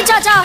चाचा।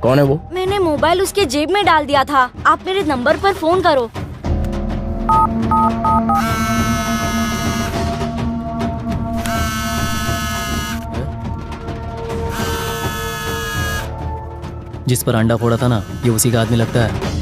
कौन है वो? मैंने मोबाइल उसके जेब में डाल दिया था। आप मेरे नंबर पर फोन करो। जिस पर अंडा फोड़ा था ना, ये उसी का आदमी लगता है।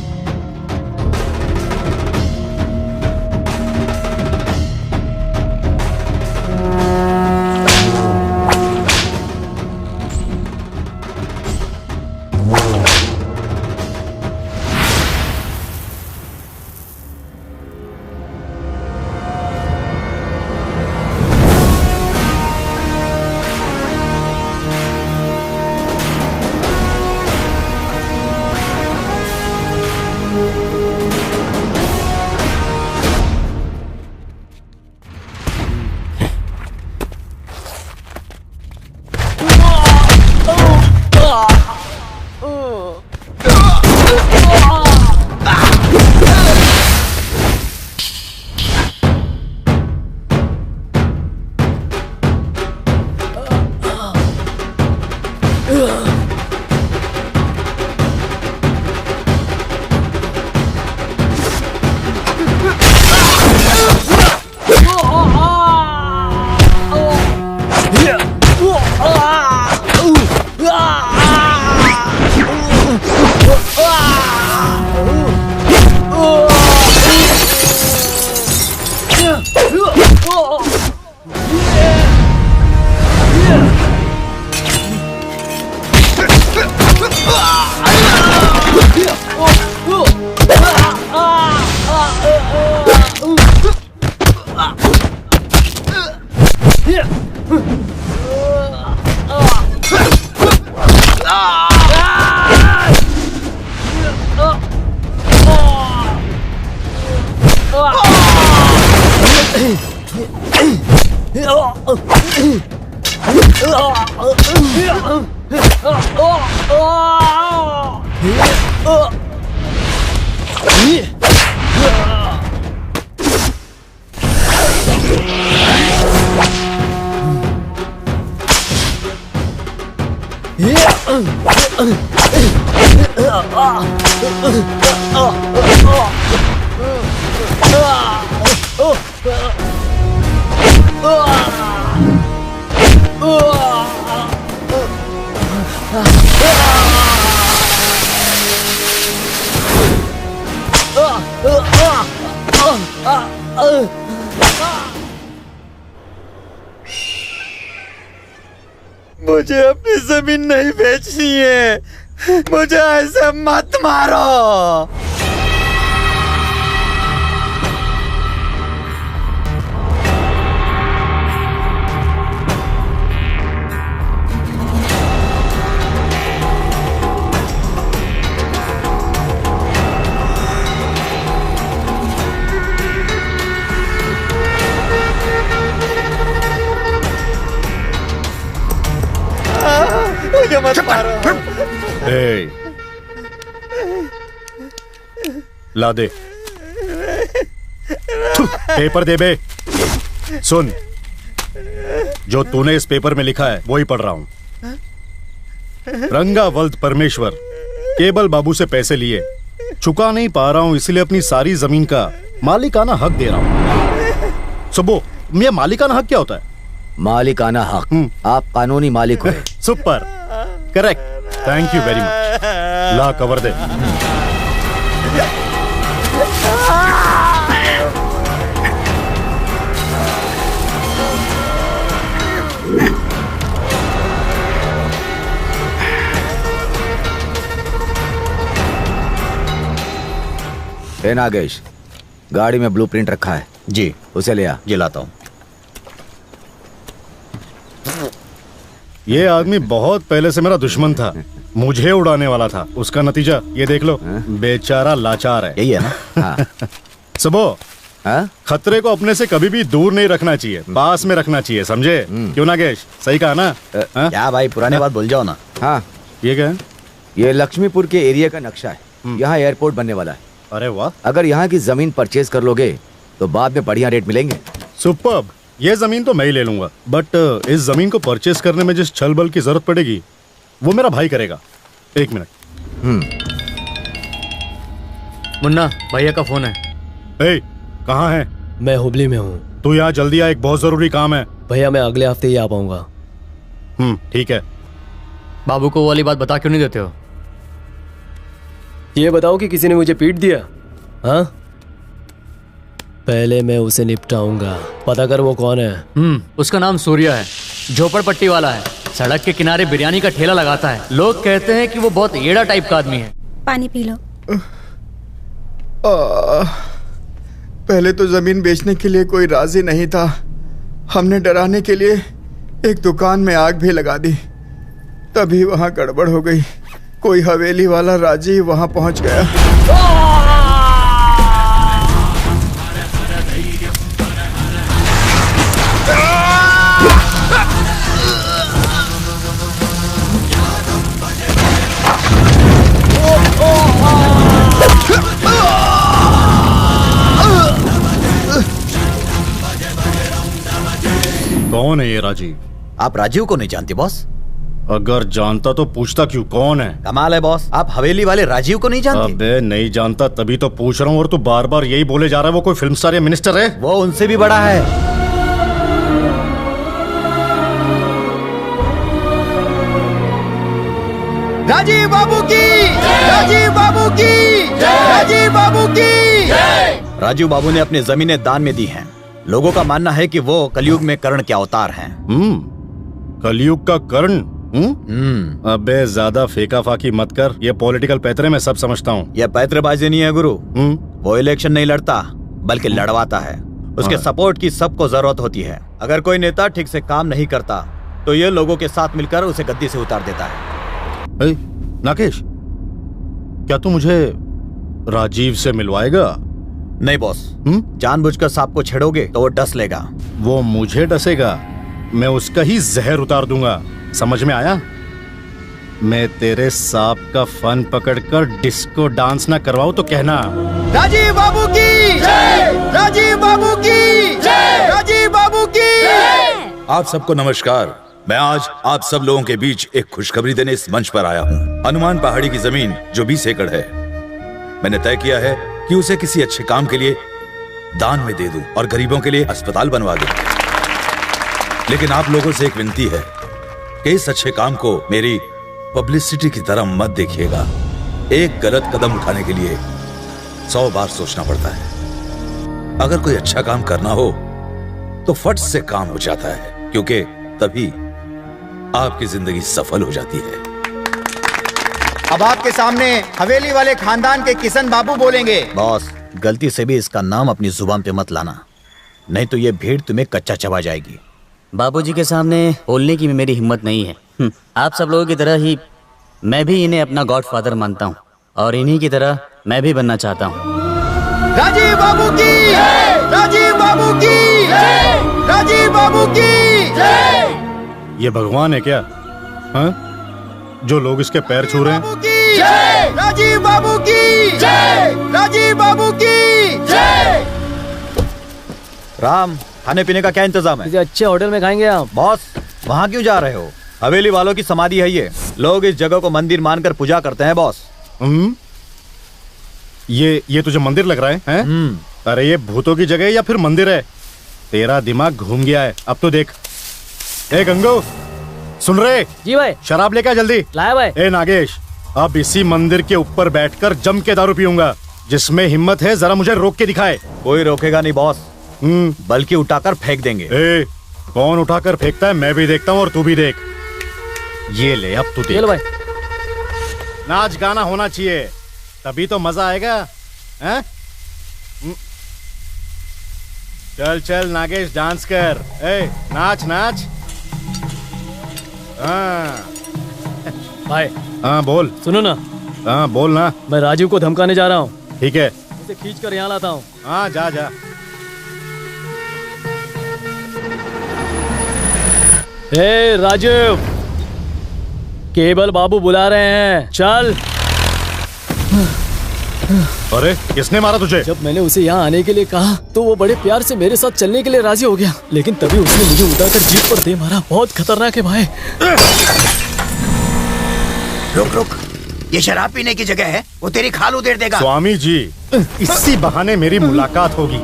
मुझे अपनी जमीन नहीं बेचनी है। मुझे ऐसे मत मारो। मुझे मत मारो। ए, ला दे पेपर दे बे। सुन, जो तूने इस पेपर में लिखा है वो ही पढ़ रहा हूं। रंगावल्द परमेश्वर केबल बाबू से पैसे लिए, चुका नहीं पा रहा हूं, इसलिए अपनी सारी जमीन का मालिकाना हक दे रहा हूं। सुबो, ये मालिकाना हक क्या होता है? मालिकाना हक, आप कानूनी मालिक हो। Super, correct, thank you very much. ला कवर दे। ए नागेश, गाड़ी में ब्लूप्रिंट रखा है, जी उसे ले आ। जी लाता हूँ। ये आदमी बहुत पहले से मेरा दुश्मन था, मुझे उड़ाने वाला था। उसका नतीजा ये देख लो, बेचारा लाचार है। यही है ना? हाँ। सुबह हाँ? खतरे को अपने से कभी भी दूर नहीं रखना चाहिए, पास में रखना चाहिए, समझे? क्यों नागेश, सही कहा ना? हाँ? क्या भाई, पुराने बात भूल जाओ ना। हाँ, ये क्या है? ये लक्ष्मीपुर के एरिया का नक्शा है। यहाँ एयरपोर्ट बनने वाला है। अरे वाह, अगर यहाँ की जमीन परचेज कर लोगे तो बाद में बढ़िया रेट मिलेंगे। सुपर्ब। ये जमीन तो मैं ही ले लूंगा, बट इस जमीन को परचेस करने में जिस छल बल की जरूरत पड़ेगी वो मेरा भाई करेगा। एक मिनट। मुन्ना, भैया का फोन है। ए, कहाँ है? मैं हुबली में हूँ। तू यहाँ जल्दी आ, एक बहुत जरूरी काम है। भैया मैं अगले हफ्ते ही आ पाऊंगा। ठीक है। बाबू को वो वाली बात बता क्यों नहीं देते हो? ये बताओ कि किसी ने मुझे पीट दिया? हाँ, पहले मैं उसे निपटाऊंगा। पता कर वो कौन है। उसका नाम सूर्या है, झोपड़पट्टी वाला है, सड़क के किनारे बिरयानी का ठेला लगाता है। लोग कहते हैं कि वो बहुत येड़ा टाइप का आदमी है। पानी पी लो। पहले तो जमीन बेचने के लिए कोई राजी नहीं था। हमने डराने के लिए एक दुकान में आग भी लगा दी, तभी वहां गड़बड़ हो गई। कोई हवेली वाला राजी वहां पहुंच गया। कौन है ये राजीव? आप राजीव को नहीं जानते बॉस? अगर जानता तो पूछता क्यों, कौन है? कमाल है बॉस, आप हवेली वाले राजीव को नहीं जानते? अबे नहीं जानता तभी तो पूछ रहा हूँ, और तू बार बार यही बोले जा रहा है वो कोई फिल्म स्टार या मिनिस्टर है? वो उनसे भी बड़ा है। राजीव बाबू की, राजीव बाबू की, राजीव बाबू की। राजीव बाबू ने अपनी जमीनें दान में दी हैं। लोगों का मानना है कि वो कलयुग में कर्ण के अवतार हैं। कलयुग का कर्ण? अबे ज्यादा फेंका फाकी मत कर, ये पॉलिटिकल पैतरे में सब समझता हूँ। ये पैतरेबाजी नहीं है गुरु। वो इलेक्शन नहीं लड़ता बल्कि लड़वाता है। उसके सपोर्ट की सबको जरूरत होती है। अगर कोई नेता ठीक से काम नहीं करता तो ये लोगों के साथ मिलकर उसे गद्दी से उतार देता है। नाकेश, क्या तू मुझे राजीव से मिलवाएगा? नहीं बॉस, जानबूझकर सांप को छेड़ोगे तो वो डस लेगा। वो मुझे डसेगा, मैं उसका ही जहर उतार दूंगा। समझ में आया? मैं तेरे सांप का फन पकड़कर डिस्को डांस ना करवाऊं तो कहना। राजीव बाबू की, राजीव बाबू की, राजीव बाबू की। आप सबको नमस्कार। मैं आज आप सब लोगों के बीच एक खुशखबरी देने इस मंच पर आया हूँ। हनुमान पहाड़ी की जमीन जो 20 एकड़ है, मैंने तय किया है कि उसे किसी अच्छे काम के लिए दान में दे दूं और गरीबों के लिए अस्पताल बनवा दूं। लेकिन आप लोगों से एक विनती है कि इस अच्छे काम को मेरी पब्लिसिटी की तरह मत देखिएगा। एक गलत कदम उठाने के लिए 100 बार सोचना पड़ता है। अगर कोई अच्छा काम करना हो तो फट से काम हो जाता है, क्योंकि तभी आपकी जिंदगी सफल हो जाती है। अब आपके सामने हवेली वाले खानदान के किशन बाबू बोलेंगे। बॉस, गलती से भी इसका नाम अपनी जुबान पे मत लाना, नहीं तो ये भीड़ तुम्हें कच्चा चबा जाएगी। बाबूजी के सामने बोलने की मेरी हिम्मत नहीं है। आप सब लोगों की तरह ही मैं भी इन्हें अपना गॉडफादर मानता हूँ और इन्हीं की तरह मैं भी बनना चाहता हूँ। राजीव बाबू की, राजीव बाबू की, राजीव बाबू की। ये भगवान है क्या? हाँ? जो लोग इसके पैर छू रहे हैं? राजीव बाबू की, राजीव बाबू की। राम, खाने पीने का क्या इंतजाम है? किसी अच्छे होटल में खाएंगे आप। बॉस, वहाँ क्यों जा रहे हो? हवेली वालों की समाधि है ये। लोग इस जगह को मंदिर मानकर पूजा करते हैं बॉस। ये तुझे मंदिर लग रहा है? अरे ये भूतों की जगह है या फिर मंदिर है? तेरा दिमाग घूम गया है। अब तो देख। ए गंगो, सुन रहे? जी भाई। शराब लेकर जल्दी लाया भाई। ए नागेश, अब इसी मंदिर के ऊपर बैठकर जम के दारू पीऊंगा। जिसमें हिम्मत है जरा मुझे रोक के दिखाए। कोई रोकेगा नहीं बॉस, बल्कि उठाकर फेंक देंगे। ए, कौन उठाकर फेंकता है मैं भी देखता हूँ और तू भी देख। ये ले, अब तू देख। भाई। नाच गाना होना चाहिए, तभी तो मजा आएगा। हैं? चल चल नागेश, डांस कर। ए, नाच नाच। हाँ भाई हाँ बोल। सुनो ना, हाँ बोल ना। मैं राजीव को धमकाने जा रहा हूँ। ठीक है, उसे खींच कर यहाँ लाता हूँ। हाँ जा जा। ए राजीव, केबल बाबू बुला रहे हैं, चल। अरे किसने मारा तुझे? जब मैंने उसे यहाँ आने के लिए कहा तो वो बड़े प्यार से मेरे साथ चलने के लिए राजी हो गया, लेकिन तभी उसने मुझे उठाकर जीप पर दे मारा। बहुत खतरनाक है भाई। रुक रुक, ये शराब पीने की जगह है, वो तेरी खाल उधेड़ देगा। स्वामी जी, इसी बहाने मेरी मुलाकात होगी।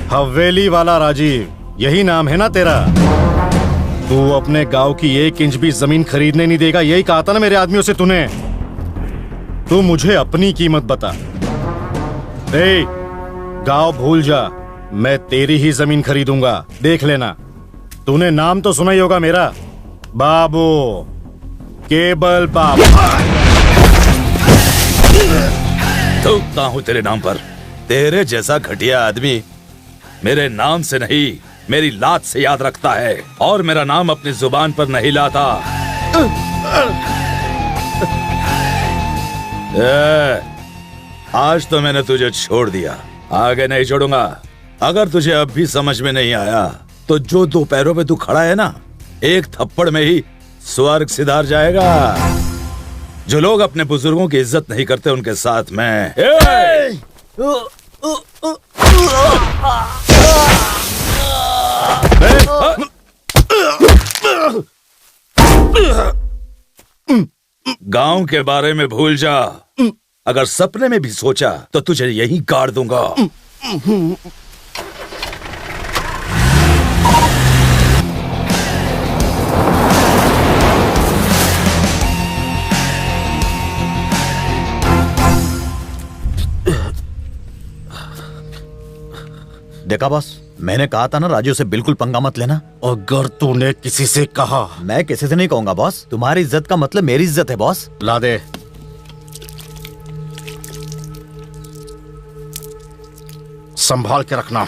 हवेली वाला राजीव, यही नाम है ना तेरा? तू अपने गांव की 1 इंच भी जमीन खरीदने नहीं देगा, यही कहा था ना मेरे आदमियों से तूने। तू मुझे अपनी कीमत बता। ए, गांव भूल जा, मैं तेरी ही जमीन खरीदूंगा, देख लेना। तूने नाम तो सुना ही होगा मेरा, बाबू, केबल बाबू। थूकता हूं तेरे नाम पर। तेरे जैसा घटिया आदमी मेरे नाम से नहीं, मेरी लात से याद रखता है, और मेरा नाम अपनी जुबान पर नहीं लाता। आज तो मैंने तुझे छोड़ दिया, आगे नहीं छोड़ूंगा। अगर तुझे अब भी समझ में नहीं आया तो जो 2 पैरों पे तू खड़ा है ना, एक थप्पड़ में ही स्वर्ग सिधार जाएगा। जो लोग अपने बुजुर्गों की इज्जत नहीं करते उनके साथ मैं गांव के बारे में भूल जा। अगर सपने में भी सोचा तो तुझे यहीं गाड़ दूंगा। देखा बॉस, मैंने कहा था ना राजू से बिल्कुल पंगा मत लेना। अगर तूने किसी से कहा। मैं किसी से नहीं कहूंगा बॉस, तुम्हारी इज्जत का मतलब मेरी इज्जत है बॉस। ला दे। संभाल के रखना।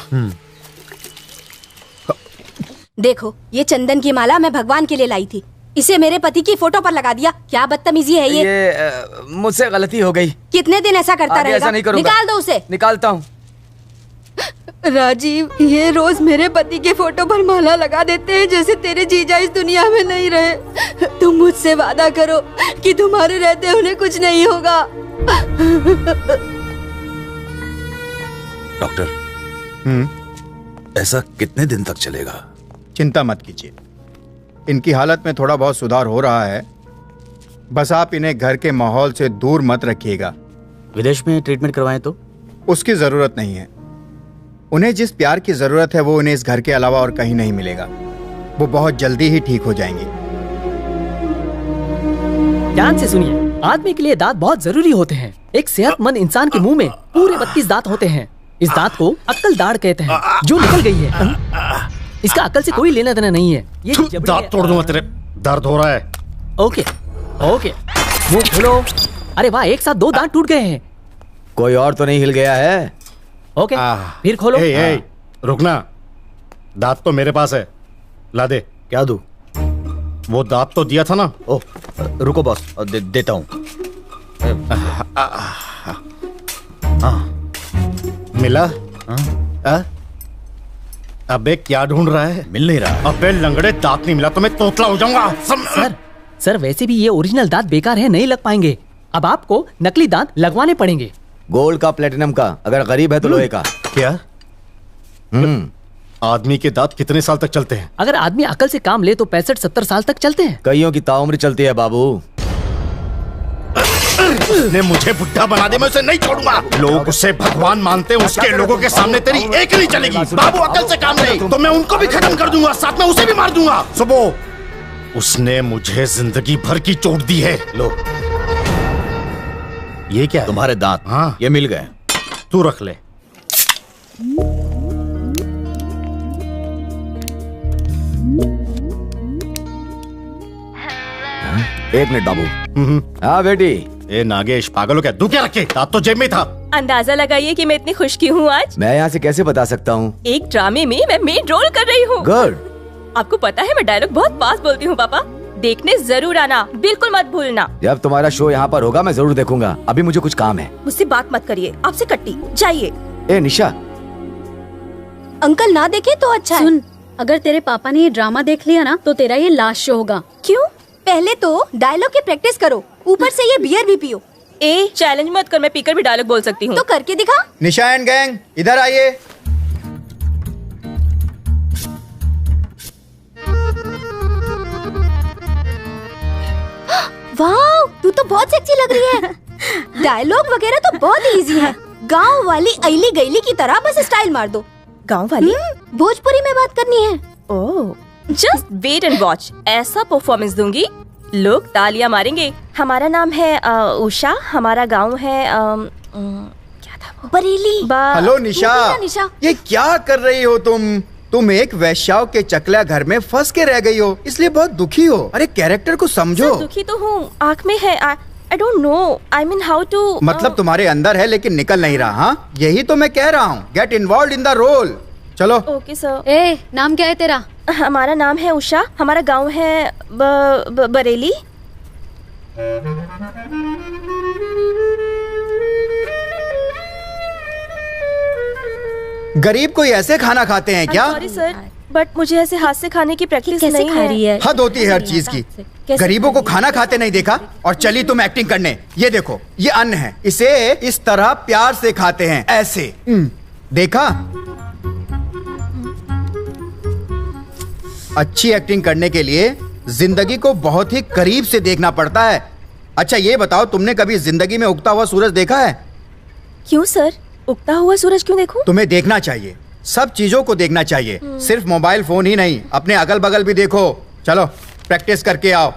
देखो, ये चंदन की माला मैं भगवान के लिए लाई थी, इसे मेरे पति की फोटो पर लगा दिया। क्या बदतमीजी है ये मुझसे गलती हो गई। कितने दिन ऐसा करता आगे रहेगा? ऐसा नहीं करूंगा। निकाल दो उसे। निकालता हूँ। राजीव, ये रोज मेरे पति के फोटो पर माला लगा देते हैं जैसे तेरे जीजा इस दुनिया में नहीं रहे। तुम मुझसे वादा करो कि तुम्हारे रहते उन्हें कुछ नहीं होगा। डॉक्टर, ऐसा कितने दिन तक चलेगा? चिंता मत कीजिए, इनकी हालत में थोड़ा बहुत सुधार हो रहा है। बस आप इन्हें घर के माहौल से दूर मत रखिएगा। विदेश में ट्रीटमेंट करवाएं तो? उसकी जरूरत नहीं है। उन्हें जिस प्यार की जरूरत है वो उन्हें इस घर के अलावा और कहीं नहीं मिलेगा। वो बहुत जल्दी ही ठीक हो जाएंगे। ध्यान से सुनिए, आदमी के लिए दांत बहुत जरूरी होते हैं। एक सेहतमंद इंसान के मुंह में पूरे 32 दांत होते हैं। इस दांत को अक्ल दाढ़ कहते हैं, जो निकल गई है। इसका अक्ल से कोई लेना देना नहीं है। ये दांत तोड़ दूंगा तेरे। दर्द हो रहा है। ओके ओके, मुंह खोलो। अरे वाह, एक साथ 2 दांत टूट गए हैं। कोई और तो नहीं हिल गया है? ओके, फिर खोलो। ए, रुकना, दांत तो मेरे पास है, ला दे। क्या दूं? वो दांत तो दिया था ना। ओह, रुको बॉस, देता हूँ। मिला? अबे क्या ढूंढ रहा है? मिल नहीं रहा। अबे लंगड़े, दांत नहीं मिला तो मैं तोतला हो जाऊंगा। सर वैसे भी ये ओरिजिनल दांत बेकार है, नहीं लग पाएंगे। अब आपको नकली दांत लगवाने पड़ेंगे। गोल्ड का, प्लेटिनम का, अगर गरीब है तो लोहे का। क्या? आदमी के दांत कितने साल तक चलते हैं? अगर आदमी अकल से काम ले तो 65-70 साल तक चलते हैं। कईयों की ताउम्र चलती है बाबू। ने मुझे बुढ़ा बना दे, मैं उसे नहीं छोड़ूंगा। लोग उसे भगवान मानते हैं, उसके लोगों के सामने तेरी एक नहीं चलेगी। बाबू अकल से काम ले तो मैं उनको भी खत्म कर दूंगा, साथ में उसे भी मार दूंगा। सुबह उसने मुझे जिंदगी भर की चोट दी है। लो, ये क्या है? तुम्हारे दांत। हाँ, ये मिल गए। तू रख ले। एक मिनट बाबू। हाँ बेटी। ए नागेश, पागल हो क्या? तू क्या रखे? दांत तो जेब में था। अंदाजा लगाइए कि मैं इतनी खुश क्यों हूँ आज। मैं यहाँ से कैसे बता सकता हूँ? एक ड्रामे में मैं मेन रोल कर रही हूँ। गुड। आपको पता है मैं डायलॉग बहुत फास्ट बोलती हूँ पापा। देखने जरूर आना, बिल्कुल मत भूलना। जब तुम्हारा शो यहाँ पर होगा मैं जरूर देखूंगा। अभी मुझे कुछ काम है। मुझसे बात मत करिए, आपसे कट्टी। जाइए। ए निशा। अंकल ना देखे तो अच्छा है। सुन, अगर तेरे पापा ने ये ड्रामा देख लिया ना तो तेरा ये लास्ट शो होगा। क्यों? पहले तो डायलॉग की प्रैक्टिस करो, ऊपर से ये बियर भी पियो। ए चैलेंज मत कर, मैं पीकर भी डायलॉग बोल सकती हूँ। तो करके दिखा। निशा एंड गैंग इधर आइए। वाह, तू तो बहुत सेक्सी लग रही है। डायलॉग वगैरह तो बहुत इजी है। गांव वाली अली गईली की तरह बस स्टाइल मार दो। गांव वाली? भोजपुरी में बात करनी है। ओह, जस्ट वेट एंड वॉच। ऐसा परफॉर्मेंस दूंगी लोग तालियां मारेंगे। हमारा नाम है उषा, हमारा गांव है क्या था वो? बरेली। हेलो निशा, ये क्या कर रही हो तुम एक वैश्याओं के चकला घर में फंस के रह गई हो, इसलिए बहुत दुखी हो। अरे कैरेक्टर को समझो। दुखी तो हूँ, आँख में है। I don't know. I mean how to. मतलब तुम्हारे अंदर है लेकिन निकल नहीं रहा। हाँ, यही तो मैं कह रहा हूँ। Get involve in the role. चलो। Okay sir. ए, नाम क्या है तेरा? हमारा नाम है उषा, हमारा गांव है बरेली। गरीब कोई ऐसे खाना खाते हैं क्या? सॉरी सर, बट मुझे ऐसे हाथ से खाने की प्रैक्टिस नहीं है। हद होती है हर चीज की। गरीबों को खाना खाते नहीं देखा और चली तुम एक्टिंग करने। ये देखो, ये अन्न है, इसे इस तरह प्यार से खाते हैं, ऐसे। देखा? अच्छी एक्टिंग करने के लिए जिंदगी को बहुत ही करीब से देखना पड़ता है। अच्छा ये बताओ, तुमने कभी जिंदगी में उगता हुआ सूरज देखा है? क्यों सर, उगता हुआ सूरज क्यों देखूं? तुम्हें देखना चाहिए, सब चीजों को देखना चाहिए, सिर्फ मोबाइल फोन ही नहीं, अपने अगल बगल भी देखो। चलो प्रैक्टिस करके आओ।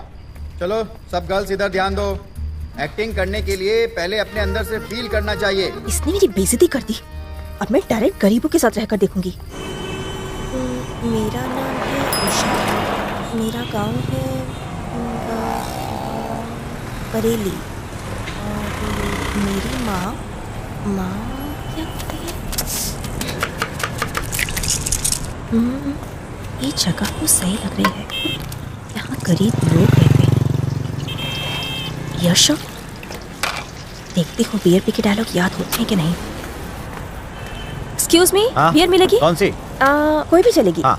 चलो सब गर्ल्स इधर ध्यान दो। एक्टिंग करने के लिए पहले अपने अंदर से फील करना चाहिए। इसने मेरी बेइज्जती कर दी। अब मैं डायरेक्ट गरीबों के साथ रहकर देखूंगी। मेरा नाम है उषा, मेरा गांव है बरेली, और मेरी माँ क्या कहती है? ये जगह तो सही लग रही है, यहाँ गरीब लोग रहते हैं। यश, देखती हूँ बियर पी के डायलॉग याद होते हैं कि नहीं। एक्सक्यूज मी, बियर मिलेगी? कौन सी? कोई भी चलेगी। हाँ।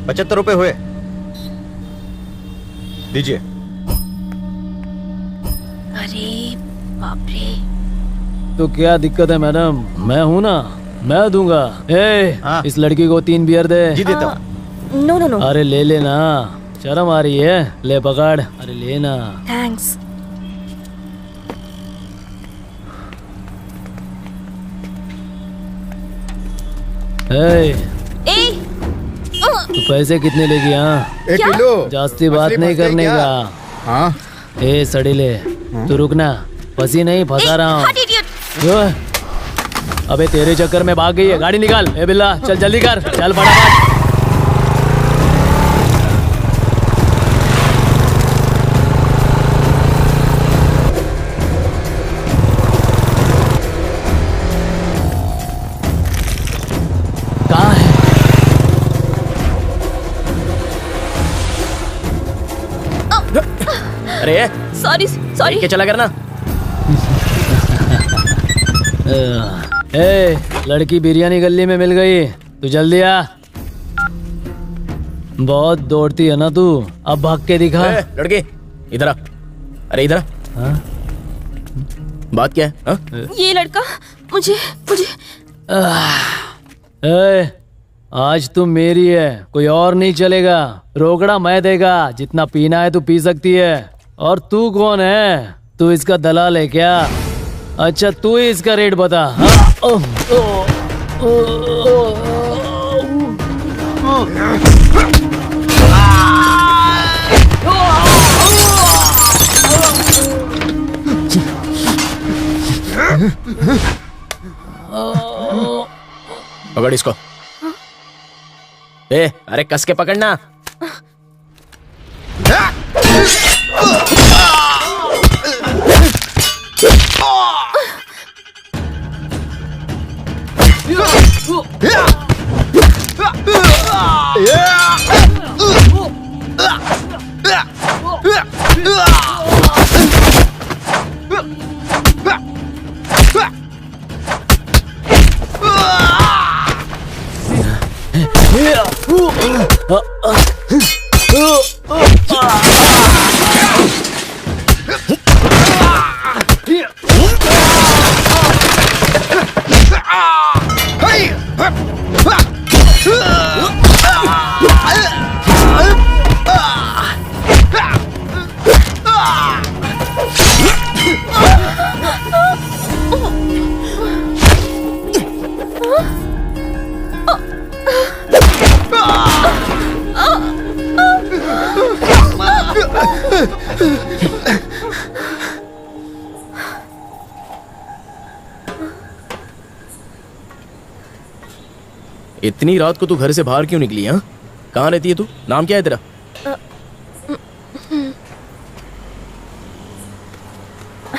₹75 हुए, दीजिए। अरे बाप रे। तो क्या दिक्कत है मैडम, मैं हूँ ना, मैं दूंगा। इस लड़की को 3 बियर दे। जी देता हूँ। No no no. अरे ले लेना, शर्म आ रही है, ले पकड़। अरे लेना। थैंक्स। तू पैसे कितने लेगी? हाँ, 1 किलो। जास्ती बात नहीं करने का। हाँ। सड़ीले, तू रुकना, फंसी नहीं, फंसा रहा हूँ। अबे तेरे चक्कर में भाग गई है, गाड़ी निकाल। ए बिल्ला, चल जल्दी कर, चल फटाफट। कहाँ है? अरे सॉरी सॉरी। क्या चला करना? लड़की बिरयानी गली में मिल गई, तू जल्दी आ। बहुत दौड़ती है ना तू, अब भाग के दिखा। लड़के इधर आ। अरे इधर आ। बात क्या है? ये लड़का मुझे आज तू मेरी है, कोई और नहीं चलेगा। रोकड़ा मैं देगा, जितना पीना है तू पी सकती है। और तू कौन है? तू इसका दलाल है क्या? अच्छा तू ही इसका रेट बता। पकड़ इसको। अरे कस के पकड़ना। इतनी रात को तू घर से बाहर क्यों निकली? हाँ, कहाँ रहती है तू? नाम क्या है तेरा?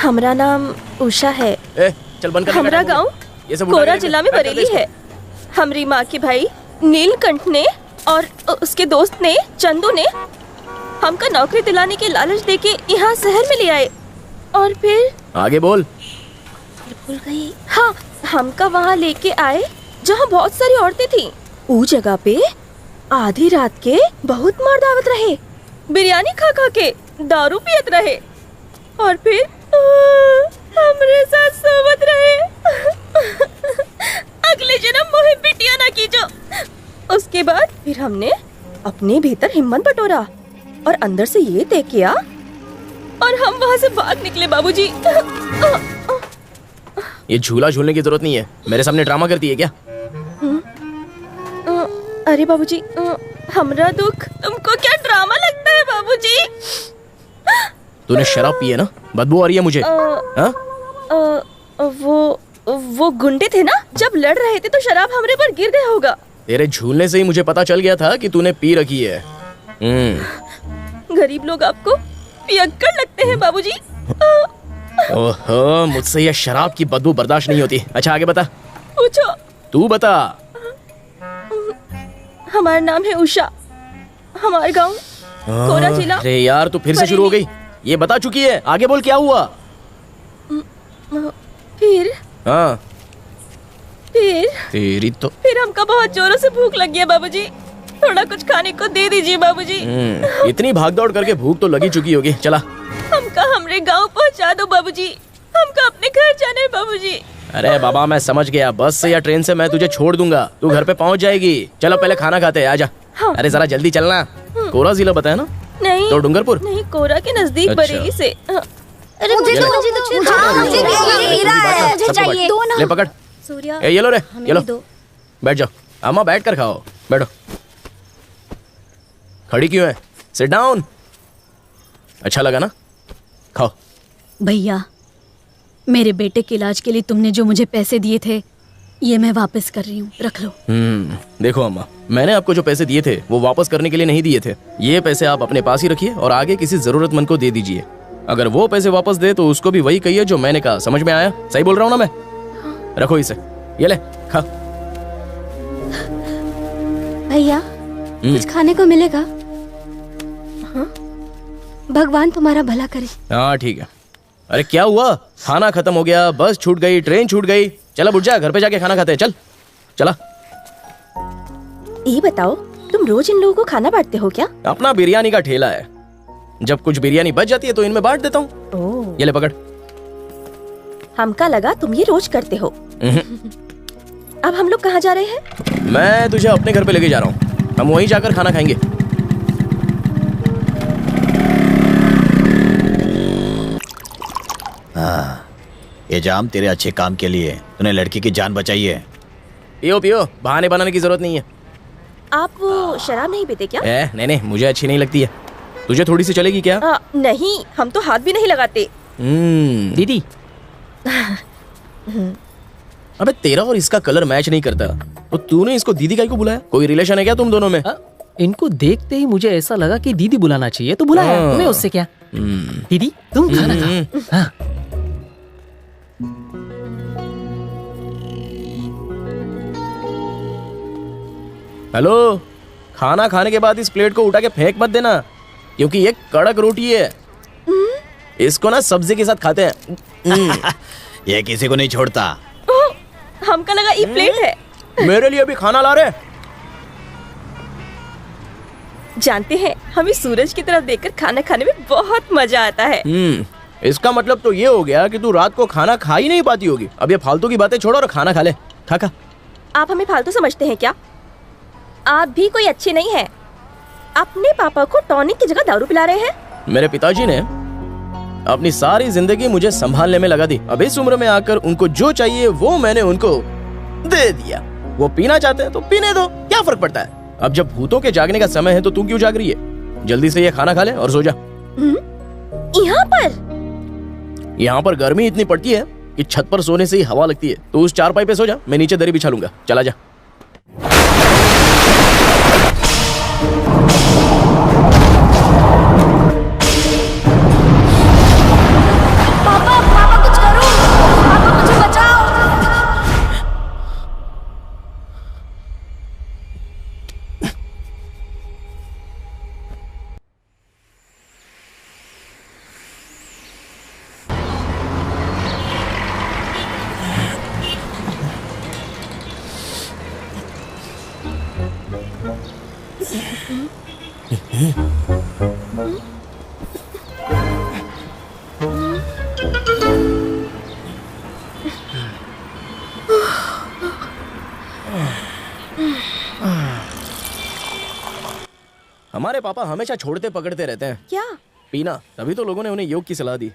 हमारा नाम उषा है। चल बंद कर। हमारा गांव कोरा जिला में बरेली है। हमारी माँ के भाई नीलकंठ ने और उसके दोस्त ने चंदू ने हमका नौकरी दिलाने के लालच देके यहाँ शहर में ले आए और फिर आगे बोल। भूल गई। हाँ, हमका वहाँ लेके आए जहाँ बहुत सारी औरतें थी। उस जगह पे आधी रात के बहुत मार दावत रहे, बिरयानी खा खा के दारू पियत रहे और फिर हमरे साथ सोवत रहे। अगले जन्म मोहे बिटिया ना कीजो। उसके बाद फिर हमने अपने भीतर हिम्मत बटोरा और अंदर से ये तय किया और हम वहाँ से भाग निकले बाबूजी। ये झूला झूलने की जरूरत नहीं है, मेरे सामने ड्रामा करती है क्या? अरे बाबूजी, हमरा दुख तुमको क्या ड्रामा लगता है बाबूजी? तूने शराब पी है ना, बदबू आ रही है मुझे। वो गुंडे थे ना, जब लड़ रहे थे तो शराब हमरे पर गिर गया होगा। तेरे झूलने से ही मुझे पता चल गया था कि तूने पी रखी है। गरीब लोग आपको पियक्कड़ लगते हैं बाबूजी। ओहो, मुझसे ये शराब की बदबू बर्दाश्त नहीं होती। अच्छा आगे बता। पूछो। तू बता। हमारा नाम है उषा, हमारा गांव कोरा जिला। अरे यार तू फिर से शुरू हो गई, ये बता चुकी है, आगे बोल क्या हुआ? फिर तेरी तो फिर हमका बहुत जोरों से भूख लगी है बाबूजी, थोड़ा कुछ खाने को दे दीजिए बाबूजी। इतनी भागदौड़ करके भूख तो लगी चुकी होगी। चला हमका हमरे गांव पहुंचा दो बाबूजी, हमका अपने घर जाना है बाबूजी। अरे बाबा मैं समझ गया, बस से या ट्रेन से मैं तुझे छोड़ दूंगा, तू घर पे पहुंच जाएगी। चलो पहले खाना खाते हैं, आजा। हाँ। अरे जरा जल्दी चलना। कोरा जिला बताया ना? नहीं तो डूंगरपुर नहीं, कोरा के नजदीक बरेली से। अरे मुझे चाहिए। ले पकड़। ये लो रे, ये लो। बैठ जाओ अम्मा, बैठ कर खाओ, बैठो। खड़ी क्यों है? Sit down. अच्छा लगा ना, खाओ। भैया, मेरे बेटे के इलाज के लिए तुमने जो मुझे पैसे दिए थे, ये मैं वापस कर रही हूँ, रख लो। देखो अम्मा, मैंने आपको जो पैसे दिए थे वो वापस करने के लिए नहीं दिए थे। ये पैसे आप अपने पास ही रखिए और आगे किसी जरूरतमंद को दे दीजिए। अगर वो पैसे वापस दे तो उसको भी वही कहिए जो मैंने कहा। समझ में आया? सही बोल रहा हूँ ना मैं? रखो इसे, ये ले खा। भैया कुछ खाने को मिलेगा? हाँ? भगवान तुम्हारा भला करे। हाँ ठीक है। अरे क्या हुआ? खाना खत्म हो गया, बस छूट गई, ट्रेन छूट गई। चला बुढ़ जा, घर पे जाके खाना खाते हैं। चल चला। ये बताओ, तुम रोज इन लोगों को खाना बांटते हो क्या? अपना बिरयानी का ठेला है, जब कुछ बिरयानी बच जाती है तो इनमें बांट देता हूँ। ये ले पकड़। हमका लगा तुम ये रोज करते हो। अब हम लोग कहाँ जा रहे हैं? मैं तुझे अपने घर पे लेके जा रहा हूँ, हम वहीं जाकर खाना खाएंगे। हाँ, ये जाम तेरे अच्छे काम के लिए, तूने लड़की की जान बचाई है। पियो पियो, बहाने बनाने की जरूरत नहीं है। आप वो शराब नहीं पीते क्या? नहीं नहीं, मुझे अच्छी नहीं लगती है। तुझे थोड़ी सी चलेगी क्या? नहीं, हम तो हाथ भी नहीं लगाते। दीदी। अबे तेरा और इसका कलर मैच नहीं करता। तो तूने इसको दीदी काहे को बुलाया? कोई रिलेशन है क्या तुम दोनों में? इनको देखते ही मुझे ऐसा लगा कि दीदी बुलाना चाहिए तो बुलाया। तुम्हें उससे क्या? दीदी तुम खाना खाओ। हाँ। हेलो, खाना खाने के बाद इस प्लेट को उठा के फेंक मत देना, क्योंकि ये कड़क रोटी है। इसको ना सब्जी के साथ खाते हैं। ये किसी को नहीं छोड़ता। हमको लगा ये प्लेट है। मेरे लिए भी खाना ला रहे। जानते हैं, हमें सूरज की तरफ देखकर खाना खाने में बहुत मजा आता है। इसका मतलब तो ये हो गया कि तू रात को खाना खा ही नहीं पाती होगी। अब ये फालतू की बातें छोड़ो और खाना खा ले। खा। आप हमें फालतू समझते हैं क्या? आप भी कोई अच्छे नहीं है। अपने पापा को टॉनिक की जगह दारू पिला रहे हैं। मेरे पिताजी ने अपनी सारी जिंदगी मुझे संभालने में लगा दी। अब इस उम्र में आकर उनको जो चाहिए वो मैंने उनको दे दिया। वो पीना चाहते हैं तो पीने दो, क्या फर्क पड़ता है? अब जब भूतों के जागने का समय है तो तू क्यों जाग रही है? जल्दी से ये खाना खा ले और सो जा। यहाँ पर गर्मी इतनी पड़ती है कि छत पर सोने से ही हवा लगती है। तो उस चारपाई पे सो जा, मैं नीचे दरी बिछा लूंगा। चला जा। पापा कुछ करो। पापा मुझे बचाओ। हमारे पापा हमेशा छोड़ते पकड़ते रहते हैं। क्या? पीना। तभी तो लोगों ने उन्हें योग की सलाह दी।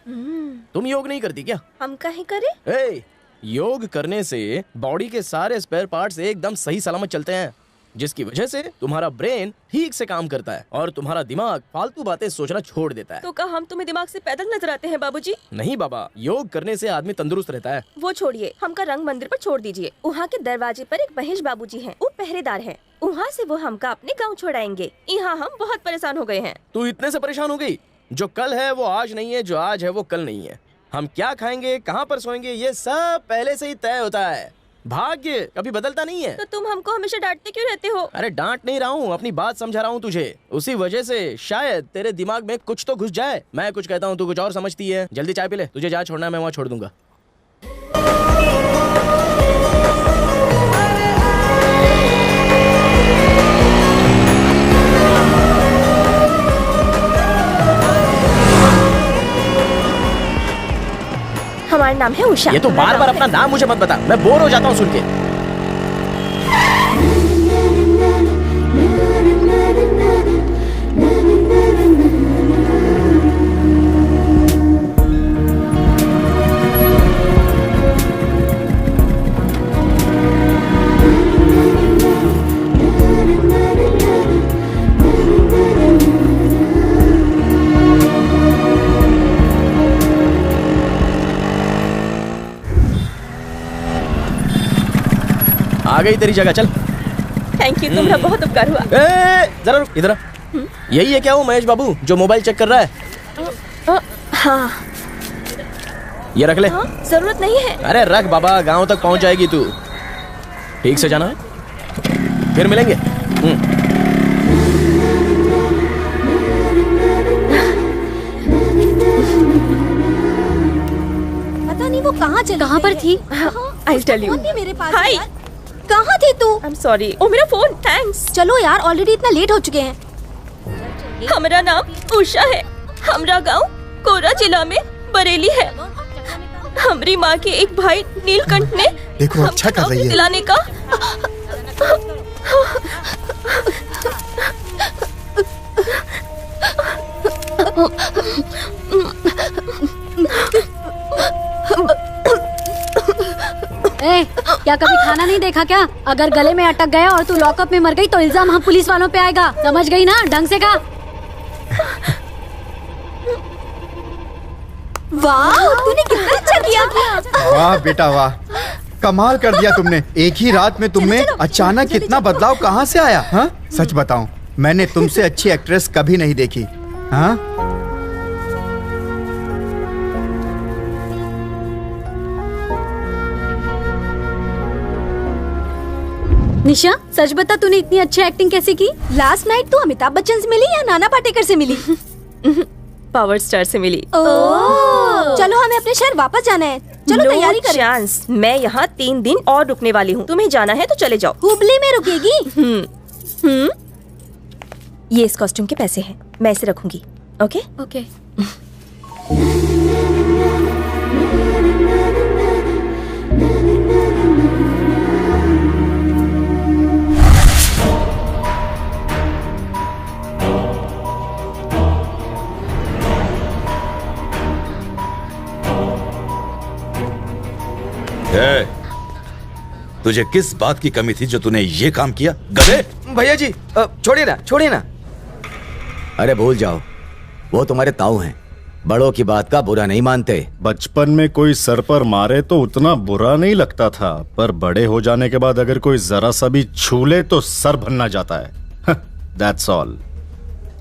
तुम योग नहीं करती क्या? हम काहे करें? योग करने से बॉडी के सारे स्पेयर पार्ट्स एकदम सही सलामत चलते हैं, जिसकी वजह से तुम्हारा ब्रेन ठीक से काम करता है और तुम्हारा दिमाग फालतू बातें सोचना छोड़ देता है। तो क्या हम तुम्हें दिमाग से पैदल नजर आते हैं बाबूजी? नहीं बाबा, योग करने से आदमी तंदुरुस्त रहता है। वो छोड़िए, हमका रंग मंदिर पर छोड़ दीजिए। वहाँ के दरवाजे पर एक महेश बाबूजी हैं, वो पहरेदार हैं। वहाँ से वो हमका अपने गाँव छोड़ाएंगे। यहाँ हम बहुत परेशान हो गए हैं। तू इतने से परेशान हो गई? जो कल है वो आज नहीं है, जो आज है वो कल नहीं है। हम क्या खाएंगे, कहाँ पर सोएंगे, ये सब पहले से ही तय होता है। भाग्य कभी बदलता नहीं है। तो तुम हमको हमेशा डांटते क्यों रहते हो? अरे डांट नहीं रहा हूँ, अपनी बात समझा रहा हूँ तुझे। उसी वजह से शायद तेरे दिमाग में कुछ तो घुस जाए। मैं कुछ कहता हूँ, तू कुछ और समझती है। जल्दी चाय पी ले, तुझे जहाँ छोड़ना है मैं वहाँ छोड़ दूंगा। हमारा नाम है उषा। ये तो बार बार अपना नाम मुझे मत बता, मैं बोर हो जाता हूँ सुन के। आ गई तेरी जगह, चल। थैंक यू, तुम्हारा बहुत उपकार हुआ। जरा रुक, इधर। यही है क्या वो महेश बाबू जो मोबाइल चेक कर रहा है? हाँ। ये रख ले। जरूरत नहीं है। अरे रख बाबा, गांव तक पहुंच जाएगी तू। ठीक से जाना है, फिर मिलेंगे। पता नहीं वो कहाँ पर थी। I'll tell you. मेरे पास। हाय, कहाँ थी तू? I'm sorry. ओ मेरा फोन, थैंक्स। चलो यार, ऑलरेडी इतना लेट हो चुके हैं। हमारा नाम उषा है। हमारा गांव कोरा जिला में बरेली है। हमारी माँ के एक भाई नीलकंठ ने देखो अच्छा कर रही है दिलाने का। क्या कभी खाना नहीं देखा क्या? अगर गले में अटक गया और तू लॉकअप में मर गई तो इल्जाम हम पुलिस वालों पे आएगा। समझ गई ना? ढंग से खा। वाह, तूने कितना अच्छा किया। वाह बेटा वाह, कमाल कर दिया तुमने। एक ही रात में तुम में अचानक कितना बदलाव कहाँ से आया? हाँ, सच बताऊं, मैंने तुमसे अच्छी एक्ट्रेस कभी नहीं देखी। हाँ, निशा, सच बता, तूने इतनी अच्छी एक्टिंग कैसे की? लास्ट नाइट तू अमिताभ बच्चन से मिली या नाना पाटेकर से मिली? पावर स्टार से मिली। चलो, हमें अपने शहर वापस जाना है। चलो तैयारी करें। चांस, मैं यहाँ 3 दिन और रुकने वाली हूँ। तुम्हें जाना है तो चले जाओ। हुबली में रुकेगी? ये इस कॉस्ट्यूम के पैसे हैं, मैं इसे रखूंगी। Okay okay. तुझे किस बात की कमी थी जो तूने ये काम किया? गधे! भैया जी, छोड़िए ना, छोड़िए ना। अरे भूल जाओ, वो तुम्हारे ताऊ हैं। बड़ों की बात का बुरा नहीं मानते। बचपन में कोई सर पर मारे तो उतना बुरा नहीं लगता था, पर बड़े हो जाने के बाद अगर कोई जरा सा भी छू ले तो सर भन्ना जाता है। That's all।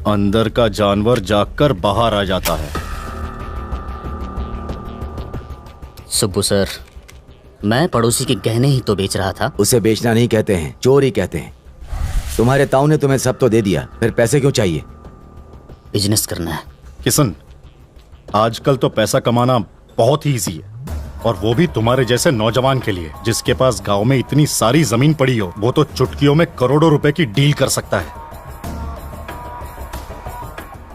अंदर का जानवर जागकर बाहर आ जाता है। सुब्बू सर, मैं पड़ोसी के गहने ही तो बेच रहा था। उसे बेचना नहीं कहते हैं, चोरी कहते हैं। तुम्हारे ताऊ ने तुम्हें सब तो दे दिया, फिर पैसे क्यों चाहिए? बिजनेस करना है। किशन, आजकल तो पैसा कमाना बहुत ही इजी है, और वो भी तुम्हारे जैसे नौजवान के लिए, जिसके पास गांव में इतनी सारी जमीन पड़ी हो। वो तो चुटकियों में करोड़ों रुपए की डील कर सकता है।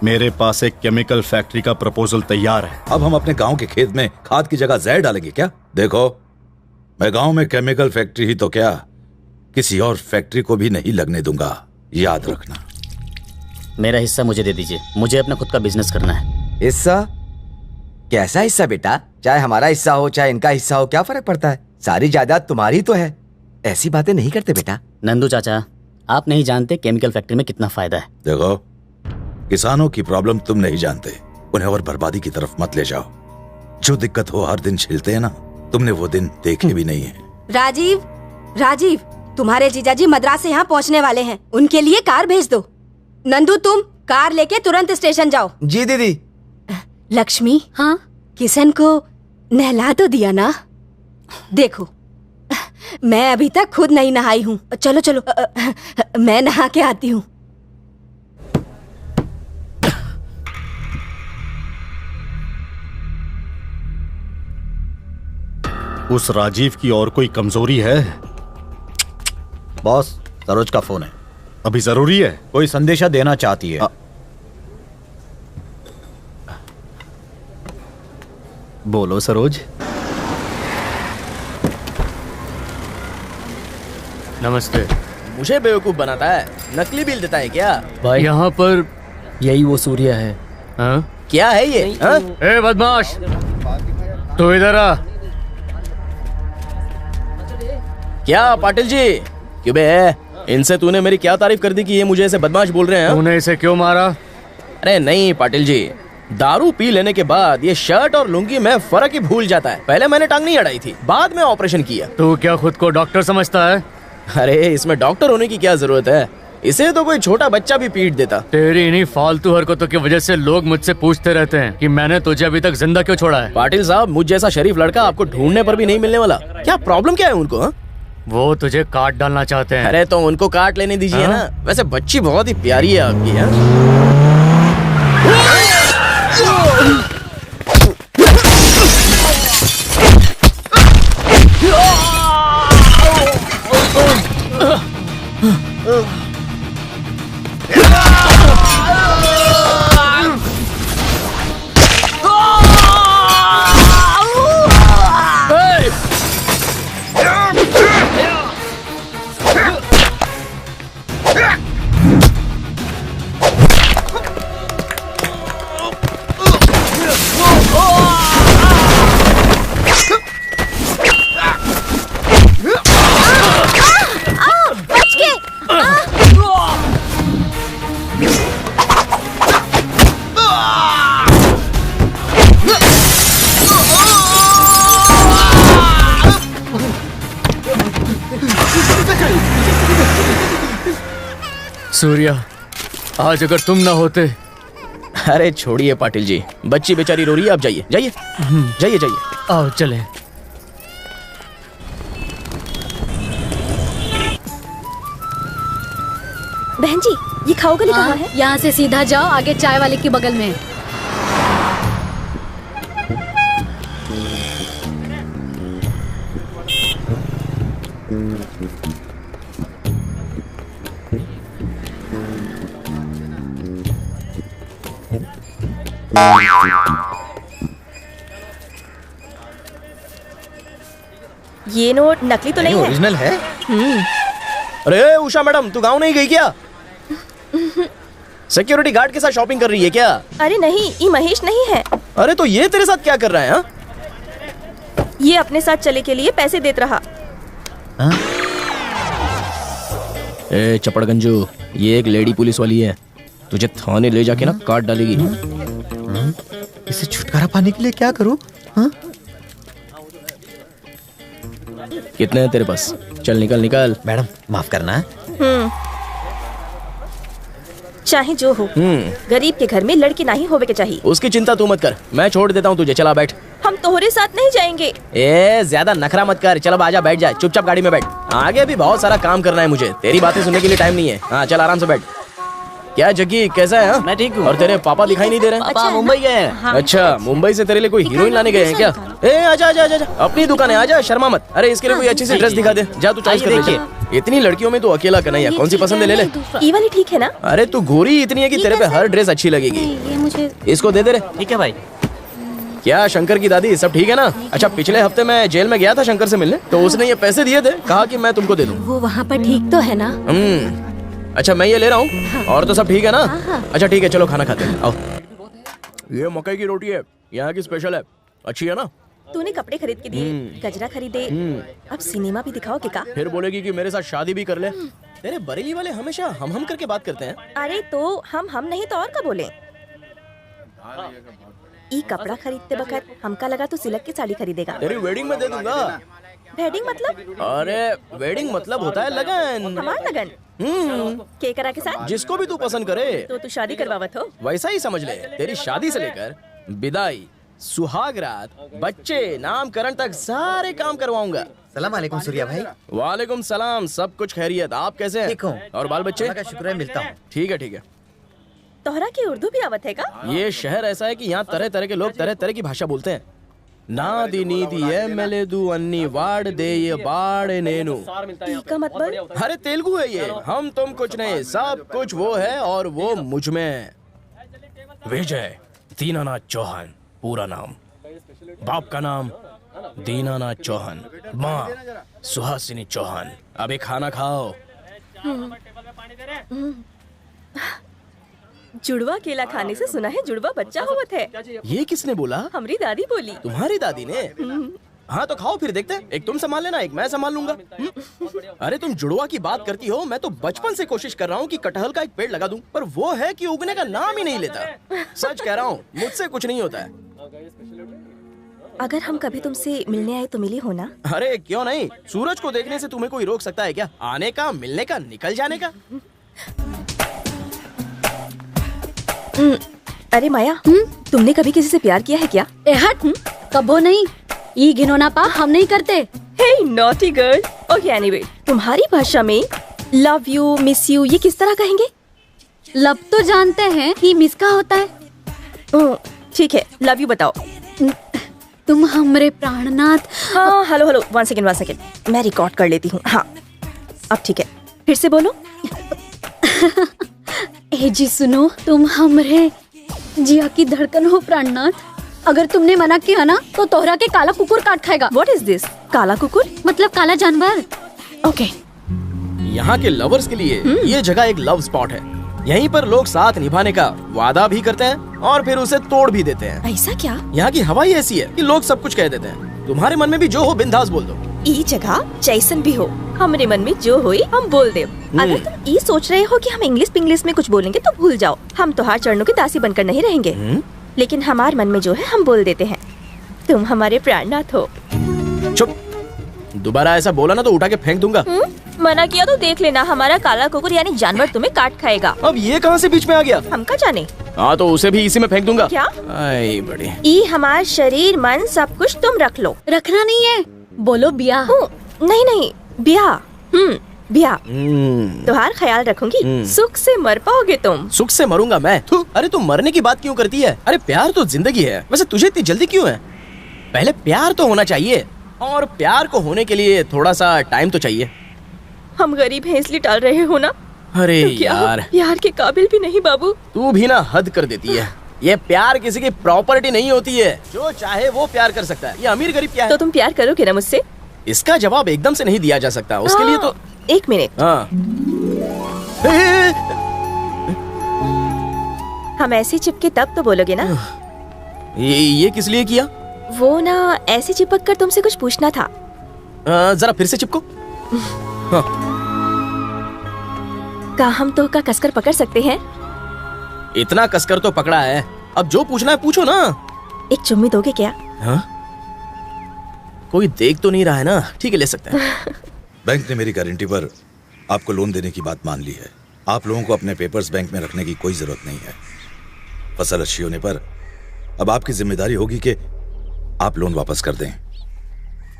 मेरे पास एक केमिकल फैक्ट्री का प्रपोजल तैयार है। अब हम अपने गांव के खेत में खाद की जगह जहर डालेंगे क्या? देखो, मैं गांव में केमिकल फैक्ट्री ही तो क्या, किसी और फैक्ट्री को भी नहीं लगने दूंगा, याद रखना। मेरा हिस्सा मुझे दे दीजिए, मुझे अपना खुद का बिजनेस करना है। हिस्सा? कैसा हिस्सा बेटा? चाहे हमारा हिस्सा हो चाहे इनका हिस्सा हो, क्या फर्क पड़ता है? सारी जायदाद तुम्हारी तो है। ऐसी बातें नहीं करते बेटा। नंदू चाचा, आप नहीं जानते केमिकल फैक्ट्री में कितना फायदा है। देखो, किसानों की प्रॉब्लम तुम नहीं जानते, उन्हें और बर्बादी की तरफ मत ले जाओ। जो दिक्कत हो हर दिन झेलते हैं ना, तुमने वो दिन देखे भी नहीं है। राजीव, राजीव, तुम्हारे जीजाजी मद्रास से यहाँ पहुँचने वाले हैं, उनके लिए कार भेज दो। नंदू, तुम कार लेके तुरंत स्टेशन जाओ। जी दीदी। लक्ष्मी, हाँ, किशन को नहला तो दिया ना? देखो, मैं अभी तक खुद नहीं नहाई हूँ। चलो चलो, मैं नहा के आती हूँ। उस राजीव की और कोई कमजोरी है? बॉस, सरोज का फोन है। अभी जरूरी है? कोई संदेशा देना चाहती है। बोलो सरोज। नमस्ते। मुझे बेवकूफ बनाता है, नकली बिल देता है क्या? भाई यहाँ पर यही वो सूर्य है। हाँ? क्या है ये? हाँ? ए बदमाश, तू इधर आ। क्या पाटिल जी? क्यों बे, इनसे तूने मेरी क्या तारीफ कर दी कि ये मुझे ऐसे बदमाश बोल रहे हैं? तूने इसे क्यों मारा? अरे नहीं पाटिल जी, दारू पी लेने के बाद ये शर्ट और लुंगी में फर्क ही भूल जाता है। पहले मैंने टांग नहीं अड़ाई थी, बाद में ऑपरेशन किया। तू क्या खुद को डॉक्टर समझता है? अरे इसमें डॉक्टर होने की क्या जरूरत है? इसे तो कोई छोटा बच्चा भी पीट देता। तेरी इन्हीं फालतू हरकतों की वजह से लोग मुझसे पूछते रहते हैं कि मैंने तुझे अभी तक जिंदा क्यों छोड़ा है। पाटिल साहब, मुझ जैसा शरीफ लड़का आपको ढूंढने पर भी नहीं मिलने वाला। क्या प्रॉब्लम क्या है उनको? हा? वो तुझे काट डालना चाहते हैं। अरे तो उनको काट लेने दीजिए ना। वैसे बच्ची बहुत ही प्यारी है आपकी। है? सूर्या, आज अगर तुम ना होते। अरे छोड़िए पाटिल जी, बच्ची बेचारी रो रही है, आप जाइए जाइए जाइए जाइए। आओ चले। बहन जी, ये खाओ गली कहाँ है? यहाँ से सीधा जाओ, आगे चाय वाले के बगल में। ये नोट नकली तो नहीं है? ओरिजिनल है। अरे उषा मैडम, तू गाँव नहीं गई क्या? सिक्योरिटी गार्ड के साथ शॉपिंग कर रही है क्या? अरे नहीं, ये महेश नहीं है। अरे तो ये तेरे साथ क्या कर रहा है? हा? ये अपने साथ चले के लिए पैसे देता रहा। ए चपड़गंजू, ये एक लेडी पुलिस वाली है, तुझे थाने ले जाके ना काट डालेगी। इसे छुटकारा पाने के लिए क्या करूं? कितने हैं तेरे पास? चल निकल निकल। मैडम माफ करना। चाहे जो हो, गरीब के घर में लड़की नहीं होवे के चाहिए। उसकी चिंता तू मत कर, मैं छोड़ देता हूँ तुझे, चला बैठ। हम तोहरे साथ नहीं जाएंगे। ए ज्यादा नखरा मत कर, चल अब आजा, बैठ जा, चुपचाप गाड़ी में बैठ। आगे भी बहुत सारा काम करना है मुझे, तेरी बातें सुनने के लिए टाइम नहीं है। हाँ चल आराम से बैठ। क्या जग्गी, कैसा है? मैं ठीक हूँ। और तेरे पापा दिखाई नहीं दे रहे? पापा मुंबई गए हैं। हाँ। अच्छा, मुंबई से तेरे लिए कोई हीरोइन लाने गए हैं क्या? ए आजा आजा आजा, अपनी दुकान है, आजा, शर्मा मत। अरे इसके लिए कोई अच्छी सी ड्रेस दिखा दे, जा तू चॉइस कर ले। इतनी लड़कियों में तू अकेला कन्हैया, कौन सी पसंद है ले ले। ये वाली ठीक है ना? अरे तू गोरी इतनी है कि तेरे पे हर ड्रेस अच्छी लगेगी। ये मुझे इसको दे दे रे। ठीक है भाई। क्या शंकर की दादी सब ठीक है ना? अच्छा, पिछले हफ्ते मैं जेल में गया था शंकर से मिलने, तो उसने ये पैसे दिए थे, कहा कि मैं तुमको दे दूं। वो वहाँ पर ठीक तो है ना? अच्छा मैं ये ले रहा हूँ। और तो सब ठीक है ना? अच्छा ठीक है, चलो खाना खाते हैं, आओ। ये मकई की रोटी है, यहाँ की स्पेशल है, अच्छी है ना? तूने कपड़े खरीद के दिए, गजरा खरीदे, अब सिनेमा भी दिखाओ क्या? फिर बोलेगी कि मेरे साथ शादी भी कर ले। तेरे बरेली वाले हमेशा हम करके बात करते हैं। अरे तो हम नहीं तो और क्या बोले? ई कपड़ा खरीदते वक्त हमका लगा तो सिल्क की साड़ी खरीदेगा। तेरी वेडिंग में दे दूंगा। वेडिंग मतलब? अरे वेडिंग मतलब होता है लगन। हमार लगन? के करा के साथ? जिसको भी तू पसंद करे। तो तू शादी करवावत हो? वैसा ही समझ ले, तेरी शादी से लेकर विदाई, सुहाग रात, बच्चे, नामकरण तक सारे काम करवाऊंगा। सलाम वालेकुम सूर्या भाई। वालेकुम सलाम, सब कुछ खैरियत, आप कैसे हैं? ठीक हूँ। और बाल बच्चे? का शुक्र है, मिलता हूँ। ठीक है ठीक है। तोहरा की उर्दू भी आवत है का? ये शहर ऐसा है कि यहाँ तरह तरह के लोग तरह तरह की भाषा बोलते हैं। नादी नीदी एमएलएदू अन्नी वाड़ दे ये बाड़ नेनु। का मतलब? अरे तेलुगु है ये। हम तुम कुछ नहीं, सब कुछ वो है और वो मुझ में। विजय दीनानाथ चौहान पूरा नाम, बाप का नाम दीनानाथ चौहान, माँ सुहासिनी चौहान। अबे खाना खाओ। जुड़वा केला खाने से सुना है जुड़वा बच्चा होवत है। ये किसने बोला? हमारी दादी बोली। तुम्हारी दादी ने? हाँ तो खाओ फिर, देखते हैं, एक तुम संभाल लेना, एक मैं संभाल लूंगा। अरे तुम जुड़वा की बात करती हो, मैं तो बचपन से कोशिश कर रहा हूँ कि कटहल का एक पेड़ लगा दूं, पर वो है कि उगने का नाम ही नहीं लेता। सच कह रहा हूँ, मुझसे कुछ नहीं होता है। अगर हम कभी तुमसे मिलने आए तो मिली हो ना? अरे क्यों नहीं, सूरज को देखने से तुम्हें कोई रोक सकता है क्या? आने का, मिलने का, निकल जाने का। अरे माया, तुमने कभी किसी से प्यार किया है क्या? हट, कबो नहीं, ये घिनौना पाप हम नहीं करते। हे नॉटी गर्ल। ओके एनीवे, तुम्हारी भाषा में लव यू, मिस यू ये किस तरह कहेंगे? लव तो जानते हैं, ये मिस का होता है। ठीक है, लव यू बताओ। तुम हमरे प्राणनाथ। हाँ हेलो हेलो, वन सेकेंड, मैं रिकॉर्ड कर लेती हूँ। हाँ अब ठीक है, फिर से बोलो। ए जी सुनो, तुम हमरे जिया की धड़कन हो प्राणनाथ। अगर तुमने मना किया ना तो तोहरा के काला कुकुर काट खाएगा। What is this? काला कुकुर मतलब काला जानवर। ओके। यहाँ के लवर्स के लिए ये जगह एक लव स्पॉट है। यहीं पर लोग साथ निभाने का वादा भी करते हैं और फिर उसे तोड़ भी देते हैं। ऐसा क्या? यहाँ की हवा ही ऐसी है कि लोग सब कुछ कह देते हैं। तुम्हारे मन में भी जो हो बिंदास बोल दो। ये जगह जैसन भी हो, हमारे मन में जो होई हम बोल दे। अगर तुम ये सोच रहे हो कि हम इंग्लिश में कुछ बोलेंगे तो भूल जाओ, हम तो हर चरणों के दासी बनकर नहीं रहेंगे। लेकिन हमारे मन में जो है हम बोल देते हैं। तुम हमारे प्राणनाथ हो। चुप, दोबारा ऐसा बोला ना तो उठा के फेंक दूंगा। मना किया तो देख लेना, हमारा काला कुकुर यानी जानवर तुम्हें काट खाएगा। अब ये कहाँ से बीच में आ गया? हम का जाने। हाँ तो उसे भी इसी में फेंक दूंगा। क्या? आई बड़ी। ई हमार शरीर मन सब कुछ तुम रख लो। रखना नहीं है, बोलो ब्याह। नहीं नहीं ब्याह। ब्याह। तुम्हार ख्याल रखूंगी। सुख से मर पाओगे तुम। सुख से मरूंगा मैं? अरे तुम मरने की बात क्यों करती है? अरे प्यार तो जिंदगी है। वैसे तुझे इतनी जल्दी क्यों है? पहले प्यार तो होना चाहिए, और प्यार को होने के लिए थोड़ा सा टाइम तो चाहिए। हम गरीब हैं इसलिए टाल रहे हो ना? अरे तो क्या यार, प्यार के काबिल भी नहीं बाबू। तू भी ना हद कर देती है। ये प्यार किसी की प्रॉपर्टी नहीं होती है, जो चाहे वो प्यार कर सकता है। ये अमीर गरीब क्या है? तो तुम प्यार करोगे ना मुझसे? इसका जवाब एकदम से नहीं दिया जा सकता, उसके लिए तो। एक मिनट। हाँ। हम ऐसे चिपके तब तो बोलोगे ना। ये किस लिए किया? वो ना ऐसे चिपक कर तुमसे कुछ पूछना था। जरा फिर से चिपको। हाँ। क्या हम तो का कसकर पकड़ सकते हैं? इतना कसकर तो पकड़ा है, अब जो पूछना है पूछो ना। एक चुम्मी दोगे क्या? हाँ? कोई देख तो नहीं रहा है ना? ठीक है, ले सकते हैं। बैंक ने मेरी गारंटी पर आपको लोन देने की बात मान ली है। आप लोगों को अपने पेपर्स बैंक में रखने की कोई जरूरत नहीं है। फसल अच्छी होने पर अब आपकी जिम्मेदारी होगी कि आप लोन वापस कर दें।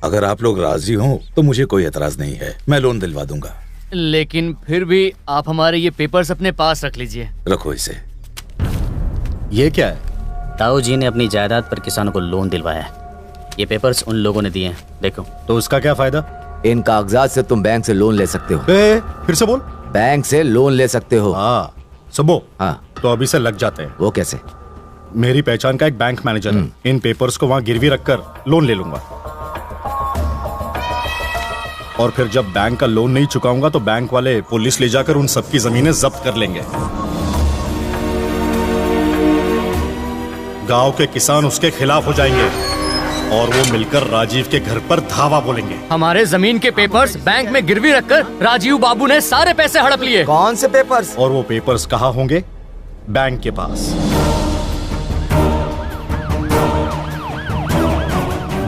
अगर आप लोग राजी हों तो मुझे कोई एतराज नहीं है, मैं लोन दिलवा दूंगा। लेकिन फिर भी आप हमारे ये पेपर्स अपने पास रख लीजिए। रखो इसे। ये क्या है? ताऊ जी ने अपनी जायदाद पर किसानों को लोन दिलवाया है। ये पेपर्स उन लोगों ने दिए हैं, देखो। तो उसका क्या फायदा? इन कागजात से तुम बैंक से लोन ले सकते हो। फिर से बोल। बैंक से लोन ले सकते हो। हाँ सुबो। हाँ तो अभी से लग जाते हैं। वो कैसे? मेरी पहचान का एक बैंक मैनेजर है, इन पेपर्स को वहाँ गिरवी रखकर लोन ले लूंगा, और फिर जब बैंक का लोन नहीं चुकाऊंगा तो बैंक वाले पुलिस ले जाकर उन सबकी जमीनें जब्त कर लेंगे। गांव के किसान उसके खिलाफ हो जाएंगे और वो मिलकर राजीव के घर पर धावा बोलेंगे। हमारे जमीन के पेपर्स बैंक में गिरवी रखकर राजीव बाबू ने सारे पैसे हड़प लिए। कौन से पेपर्स? और वो पेपर्स कहाँ होंगे? बैंक के पास।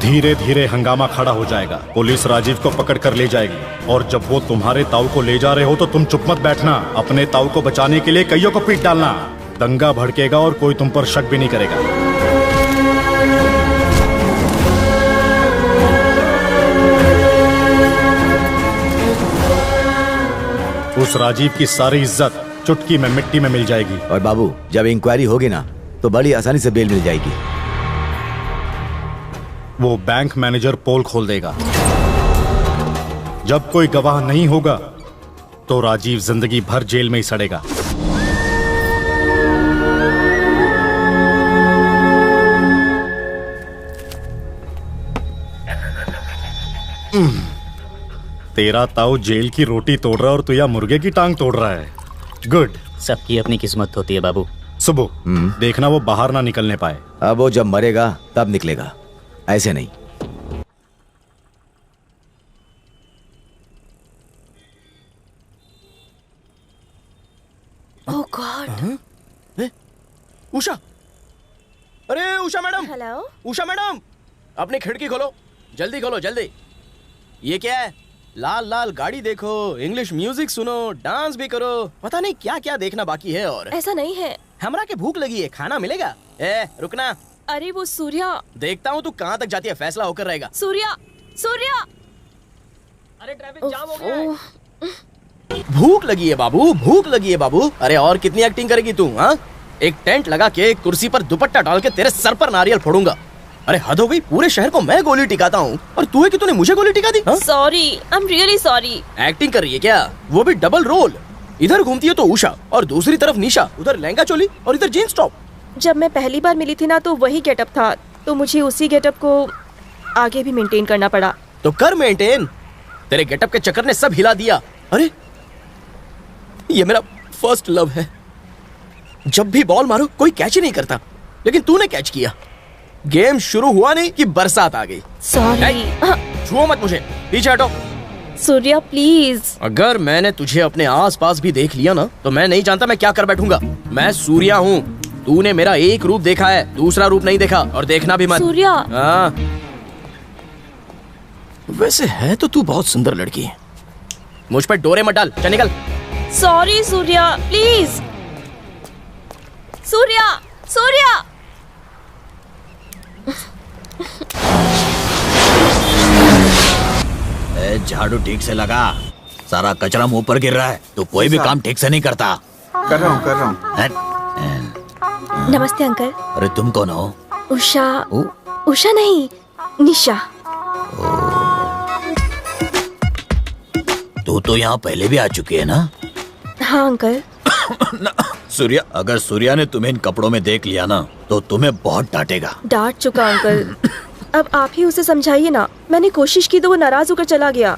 धीरे धीरे हंगामा खड़ा हो जाएगा, पुलिस राजीव को पकड़ कर ले जाएगी, और जब वो तुम्हारे ताऊ को ले जा रहे हो तो तुम चुप मत बैठना। अपने ताऊ को बचाने के लिए कईयों को पीट डालना। दंगा भड़केगा और कोई तुम पर शक भी नहीं करेगा। उस राजीव की सारी इज्जत चुटकी में मिट्टी में मिल जाएगी। और बाबू, जब इंक्वायरी होगी ना तो बड़ी आसानी से बेल मिल जाएगी। वो बैंक मैनेजर पोल खोल देगा। जब कोई गवाह नहीं होगा तो राजीव जिंदगी भर जेल में ही सड़ेगा। तेरा ताऊ जेल की रोटी तोड़ रहा है और तू या मुर्गे की टांग तोड़ रहा है। गुड। सबकी अपनी किस्मत होती है बाबू। सुबह देखना वो बाहर ना निकलने पाए। अब वो जब मरेगा तब निकलेगा, ऐसे नहीं। ओह गॉड। उषा, अरे Usha madam. Hello Usha madam, अपनी खिड़की खोलो, जल्दी खोलो जल्दी। ये क्या है? लाल लाल गाड़ी देखो, इंग्लिश म्यूजिक सुनो, डांस भी करो, पता नहीं क्या क्या देखना बाकी है। और ऐसा नहीं है। हमरा के भूख लगी है, खाना मिलेगा? ए रुकना। अरे वो सूर्या। देखता हूँ तू कहाँ तक जाती है, फैसला होकर रहेगा। सूर्या, सूर्या। अरे ट्रैफिक जाम हो गया है। भूख लगी है बाबू, भूख लगी है बाबू। अरे और कितनी एक्टिंग करेगी तू? हाँ, एक टेंट लगा के कुर्सी पर दुपट्टा डाल के तेरे सर पर नारियल फोड़ूंगा। अरे हद हो गई, पूरे शहर को मैं गोली टिकाता हूँ और तू है कि तूने मुझे गोली टिका दी? Sorry, I am really sorry. Acting कर रही है क्या? वो भी डबल रोल। इधर घूमती है तो उषा और दूसरी तरफ निशा, उधर लहंगा चोली और इधर जींस टॉप। जब मैं पहली बार मिली थी ना तो वही गेटअप था, तो मुझे उसी गेटअप को आगे भी मेंटेन करना पड़ा। तो कर मेंटेन, तेरे गेटअप के चक्कर ने सब हिला दिया। अरे ये मेरा फर्स्ट लव है। जब भी बॉल मारो कोई कैच ही नहीं करता, लेकिन तूने कैच किया। गेम शुरू हुआ नहीं कि बरसात आ गई। सॉरी। छुओ मत मुझे, पीछे हटो। सूर्या प्लीज। अगर मैंने तुझे अपने आसपास भी देख लिया ना तो मैं नहीं जानता मैं क्या कर बैठूंगा। मैं सूर्या हूँ। तूने मेरा एक रूप देखा है, दूसरा रूप नहीं देखा, और देखना भी मत। सूर्या। वैसे है तो तू बहुत सुंदर लड़की है, मुझ पर डोरे मत डाल, चल निकल। Sorry Surya, please. सूर्या, सूर्या। झाड़ू ठीक से लगा, सारा कचरा मुंह पर गिर रहा है। तो कोई भी काम ठीक से नहीं करता। कर रहा हूँ। नमस्ते अंकल। अरे तुम कौन हो? उषा। उषा नहीं, निशा। तू तो यहाँ पहले भी आ चुकी है ना? हाँ अंकल। सूर्या, अगर सूर्या ने तुम्हें इन कपड़ों में देख लिया ना तो तुम्हें बहुत डांटेगा। डांट चुका अंकल, अब आप ही उसे समझाइए ना। मैंने कोशिश की तो वो नाराज होकर चला गया।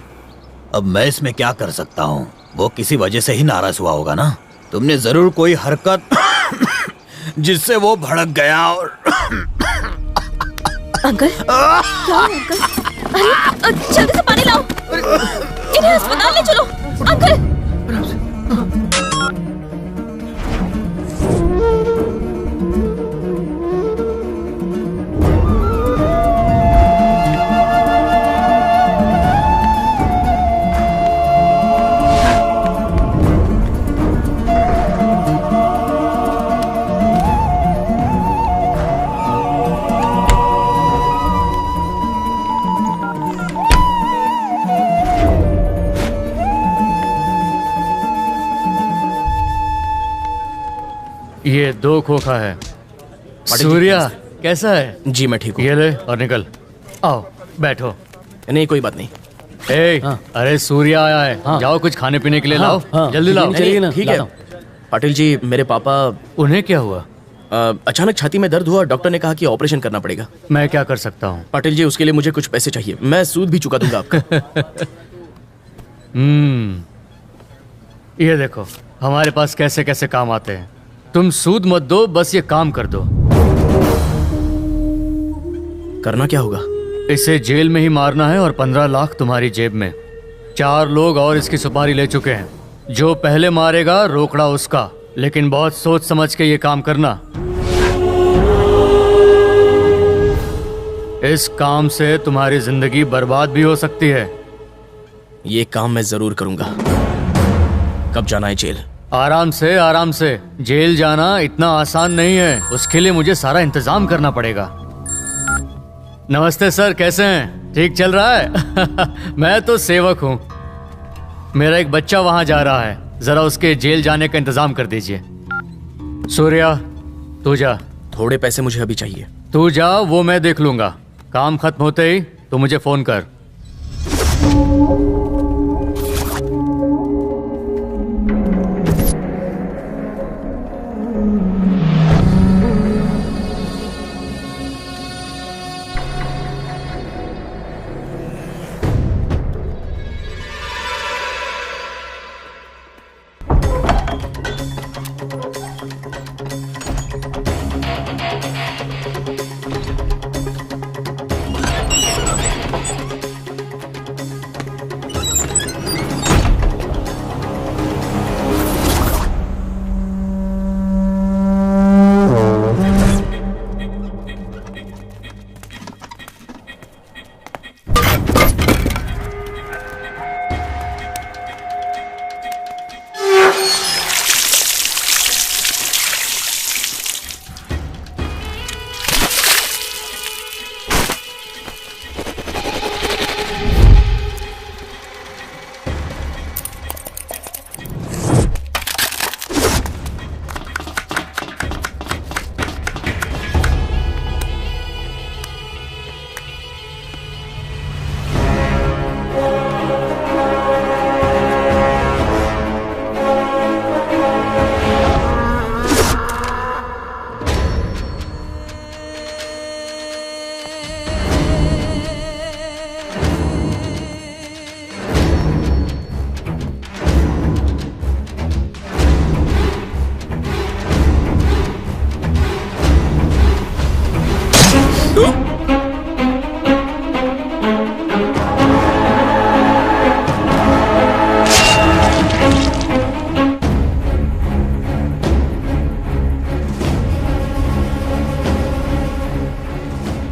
अब मैं इसमें क्या कर सकता हूँ? वो किसी वजह से ही नाराज हुआ होगा ना। तुमने जरूर कोई हरकत जिससे वो भड़क गया। और अंकल क्या हुआ अंकल? अरे जल्दी से पानी लाओ, इन्हें अस्पताल ले चलो। अंकल ये 2 खोखा है। सूर्या कैसा है? जी मैं ठीक हूँ। ये ले और निकल। आओ बैठो। नहीं कोई बात नहीं। अरे सूर्या आया है, जाओ कुछ खाने पीने के लिए लाओ। जल्दी लाओ। चलिए ना। ठीक है पाटिल जी, मेरे पापा। उन्हें क्या हुआ? अचानक छाती में दर्द हुआ, डॉक्टर ने कहा कि ऑपरेशन करना पड़ेगा। मैं क्या कर सकता हूँ? पाटिल जी उसके लिए मुझे कुछ पैसे चाहिए, मैं सूद भी चुका दूंगा आपका। ये देखो हमारे पास कैसे कैसे काम आते हैं। तुम सूद मत दो, बस ये काम कर दो। करना क्या होगा? इसे जेल में ही मारना है और 15 लाख तुम्हारी जेब में। 4 लोग और इसकी सुपारी ले चुके हैं। जो पहले मारेगा रोकड़ा उसका, लेकिन बहुत सोच समझ के ये काम करना। इस काम से तुम्हारी जिंदगी बर्बाद भी हो सकती है। ये काम मैं जरूर करूंगा। कब जाना है जेल? आराम से आराम से। जेल जाना इतना आसान नहीं है, उसके लिए मुझे सारा इंतजाम करना पड़ेगा। नमस्ते सर, कैसे हैं? ठीक चल रहा है? मैं तो सेवक हूँ। मेरा एक बच्चा वहां जा रहा है, जरा उसके जेल जाने का इंतजाम कर दीजिए। सूर्या तू जा। थोड़े पैसे मुझे अभी चाहिए। तू जा, वो मैं देख लूंगा। काम खत्म होते ही तू मुझे फोन कर।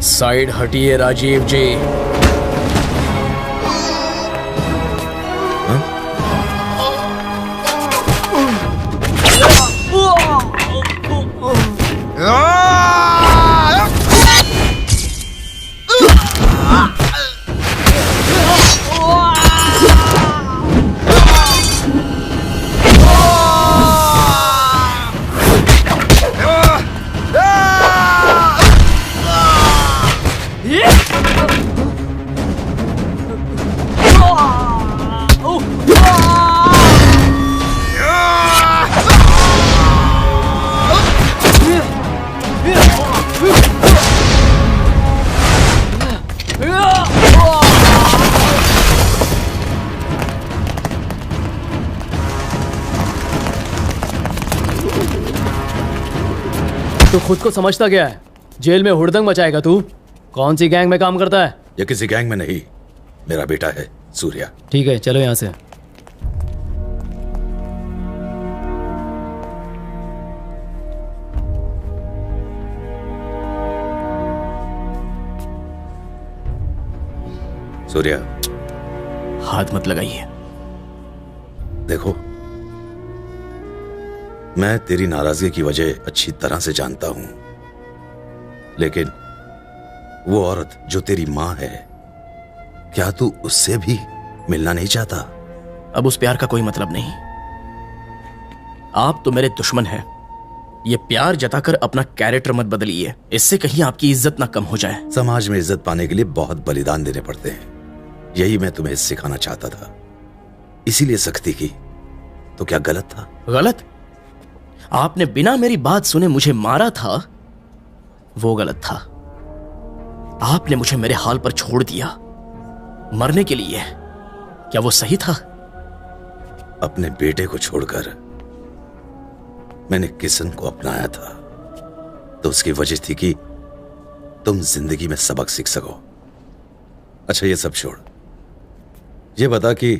साइड हटिए राजीव जी। तू खुद को समझता क्या है? जेल में हुड़दंग मचाएगा तू? कौन सी गैंग में काम करता है? ये किसी गैंग में नहीं, मेरा बेटा है सूर्या। ठीक है, चलो यहाँ से। सूर्या, हाथ मत लगाइए। देखो, मैं तेरी नाराजगी की वजह अच्छी तरह से जानता हूं, लेकिन वो औरत जो तेरी मां है, क्या तू उससे भी मिलना नहीं चाहता? अब उस प्यार का कोई मतलब नहीं। आप तो मेरे दुश्मन हैं। ये प्यार जताकर अपना कैरेक्टर मत बदलिए, इससे कहीं आपकी इज्जत ना कम हो जाए। समाज में इज्जत पाने के लिए बहुत बलिदान देने पड़ते हैं, यही मैं तुम्हें सिखाना चाहता था, इसीलिए सख्ती की। तो क्या गलत था? गलत? आपने बिना मेरी बात सुने मुझे मारा था, वो गलत था। आपने मुझे मेरे हाल पर छोड़ दिया मरने के लिए, क्या वो सही था? अपने बेटे को छोड़कर मैंने किशन को अपनाया था, तो उसकी वजह थी कि तुम जिंदगी में सबक सीख सको। अच्छा, ये सब छोड़, ये बता कि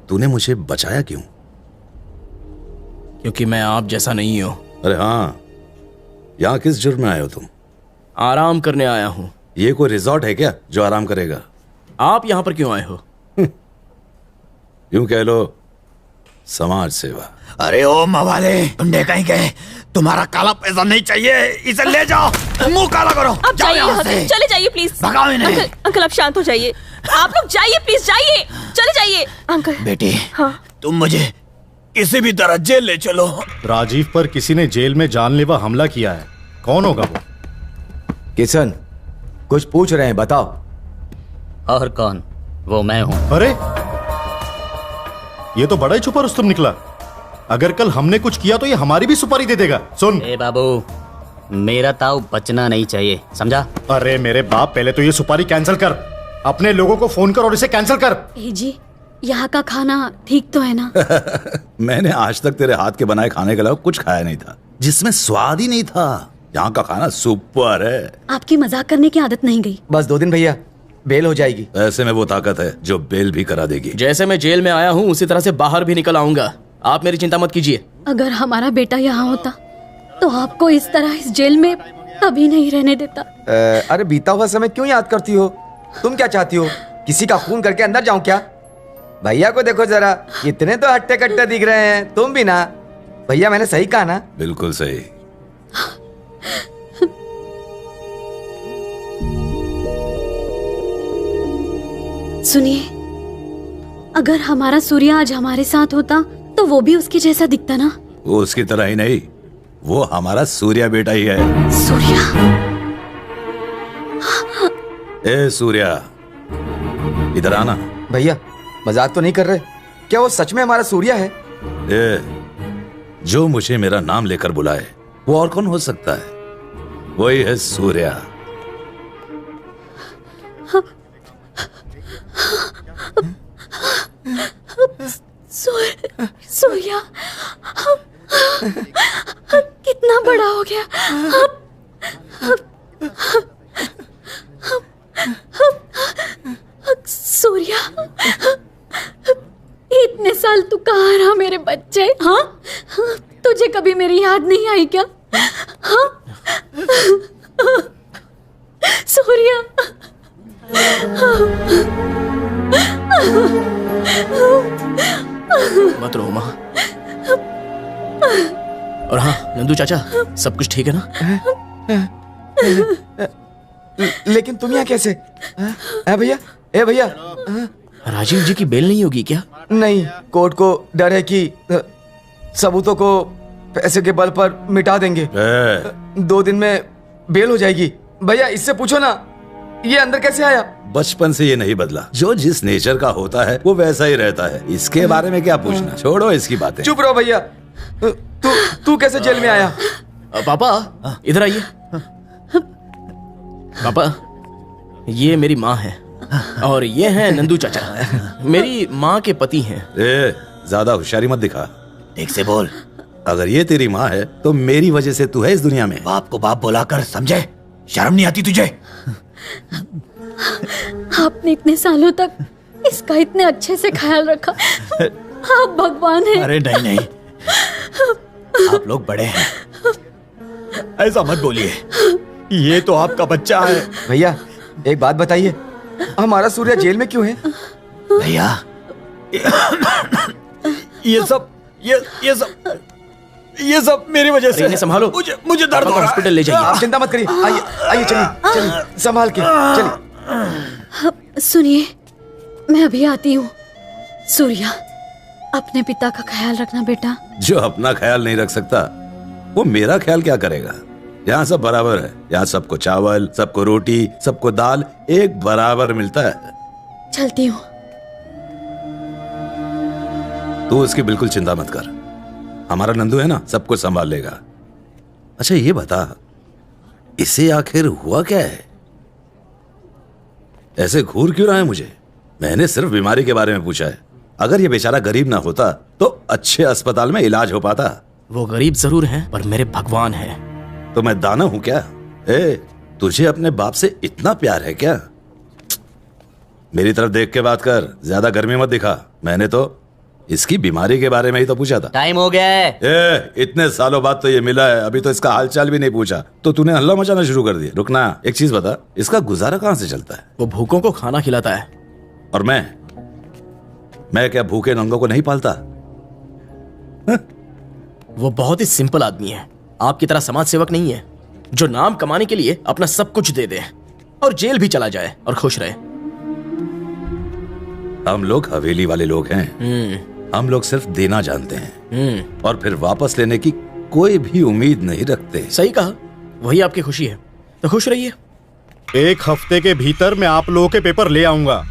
तूने मुझे बचाया क्यों? क्योंकि मैं आप जैसा नहीं हूं। अरे हाँ, यहां किस जुर्म में आए हो तुम? आराम करने आया हूं। ये कोई रिजॉर्ट है क्या जो आराम करेगा? आप यहां पर क्यों आए हो? यूं कह लो, समाज सेवा। अरे ओ मवाले, गुंडे कहीं गए, तुम्हारा काला पैसा नहीं चाहिए, इसे ले जाओ, मुंह काला करो। आप जाइए यहाँ से, चले जाइए प्लीज। भगाओ इन्हें। अंकल आप शांत हो जाइए, आप लोग जाइए प्लीज, जाइए, चले जाइए। अंकल। बेटी, हाँ, तुम मुझे किसी भी तरह जेल ले चलो। राजीव पर किसी ने जेल में जानलेवा हमला किया है, कौन होगा वो? किशन, कुछ पूछ रहे हैं, बताओ। और कौन? वो मैं हूं। अरे, ये तो बड़ा ही छुपा रुस्तम निकला। अगर कल हमने कुछ किया तो ये हमारी भी सुपारी दे देगा। सुन ए बाबू, मेरा ताऊ बचना नहीं चाहिए, समझा? अरे मेरे बाप, पहले तो ये सुपारी कैंसिल कर, अपने लोगों को फोन कर और इसे कैंसिल कर। जी, यहाँ का खाना ठीक तो है ना? मैंने आज तक तेरे हाथ के बनाए खाने के अलावा कुछ खाया नहीं था जिसमें स्वाद ही नहीं था। यहाँ का खाना सुपर है। आपकी मजाक करने की आदत नहीं गई। बस 2 दिन भैया, बेल हो जाएगी। ऐसे में वो ताकत है जो बेल भी करा देगी। जैसे मैं जेल में आया हूँ उसी तरह से बाहर भी निकल आऊंगा, आप मेरी चिंता मत कीजिए। अगर हमारा बेटा यहाँ होता तो आपको इस तरह इस जेल में कभी नहीं रहने देता। अरे बीता हुआ समय क्यों याद करती हो? तुम क्या चाहती हो, किसी का खून करके अंदर जाऊं क्या? भैया को देखो जरा, इतने तो हट्टे कट्टे दिख रहे हैं। तुम भी ना। भैया, मैंने सही कहा ना? बिल्कुल सही। सुनिए, अगर हमारा सूर्या आज हमारे साथ होता तो वो भी उसके जैसा दिखता ना? वो उसकी तरह ही नहीं, वो हमारा सूर्या बेटा ही है। सूर्या? ए सूर्या, इधर आना। भैया, मजाक तो नहीं कर रहे? क्या वो सच में हमारा सूर्या है? जो मुझे मेरा नाम लेकर बुलाए वो और कौन हो सकता है? वही है सूर्या। सूर्या कितना बड़ा हो गया। सूर्या, इतने साल तू कहाँ रहा मेरे बच्चे? हाँ, तुझे कभी मेरी याद नहीं आई क्या? हाँ? सूर्या, मत रो माँ। और हाँ नंदू चाचा, सब कुछ ठीक है ना? लेकिन तुम यहाँ कैसे? भैया, ए भैया, राजीव जी की बेल नहीं होगी क्या? नहीं, कोर्ट को डर है कि सबूतों को पैसे के बल पर मिटा देंगे। 2 दिन में बेल हो जाएगी। भैया, इससे पूछो ना, ये अंदर कैसे आया? बचपन से ये नहीं बदला, जो जिस नेचर का होता है वो वैसा ही रहता है। इसके बारे में क्या पूछना, छोड़ो इसकी बातें। चुप रहो भैया। तू कैसे जेल में आया? पापा इधर आइए। पापा, ये मेरी माँ है और ये है नंदू चाचा, मेरी माँ के पति हैं। ज्यादा होशियारी मत दिखा। ठीक से बोल। अगर ये तेरी माँ है तो मेरी वजह से तू है इस दुनिया में। बाप को बाप बुलाकर समझे, शर्म नहीं आती तुझे? आपने इतने सालों तक इसका इतने अच्छे से ख्याल रखा। आप भगवान हैं। अरे नहीं नहीं, आप लोग बड़े हैं, ऐसा मत बोलिए। ये तो आपका बच्चा है। भैया एक बात बताइए, हमारा सूर्या जेल में क्यों है? भैया ये सब मेरी वजह से। इन्हें संभालो। मुझे दर्द हो रहा है। हॉस्पिटल ले जाइए। आप चिंता मत करिए, आइए आइए, चलिए चलिए, संभाल के चलिए। सुनिए, मैं अभी आती हूँ। सूर्या, अपने पिता का ख्याल रखना बेटा। जो अपना ख्याल नहीं रख सकता वो मेरा ख्याल क्या करेगा? यहाँ सब बराबर है। यहाँ सबको चावल, सबको रोटी, सबको दाल एक बराबर मिलता है। चलती हूँ। तू उसकी बिल्कुल चिंता मत कर, हमारा नंदू है ना, सब कुछ संभाल लेगा। अच्छा ये बता, इसे आखिर हुआ क्या है? ऐसे घूर क्यों रहा है मुझे? मैंने सिर्फ बीमारी के बारे में पूछा है। अगर ये बेचारा गरीब ना होता तो अच्छे अस्पताल में इलाज हो पाता। वो गरीब जरूर हैं, पर मेरे भगवान हैं। तो मैं दाना हूं क्या? तुझे अपने बाप से इतना प्यार है क्या? मेरी तरफ देख के बात कर, ज्यादा गर्मी मत दिखा। मैंने तो इसकी बीमारी के बारे में ही तो पूछा था। टाइम हो गया है। इतने सालों बाद तो ये मिला है, अभी तो इसका हालचाल भी नहीं पूछा तो तूने हल्ला मचाना शुरू कर दिया। रुकना, एक चीज बता, इसका गुजारा कहाँ से चलता है? वो भूखों को खाना खिलाता है। और मैं क्या भूखे नंगों को नहीं पालता? वो बहुत ही सिंपल आदमी है, आपकी तरह समाज सेवक नहीं है जो नाम कमाने के लिए अपना सब कुछ दे दे और जेल भी चला जाए और खुश रहे। हम लोग हवेली वाले लोग हैं। हम लोग सिर्फ देना जानते हैं और फिर वापस लेने की कोई भी उम्मीद नहीं रखते। सही कहा, वही आपकी खुशी है, तो खुश रहिए। एक हफ्ते के भीतर मैं आप लोगों के पेपर ले आऊंगा।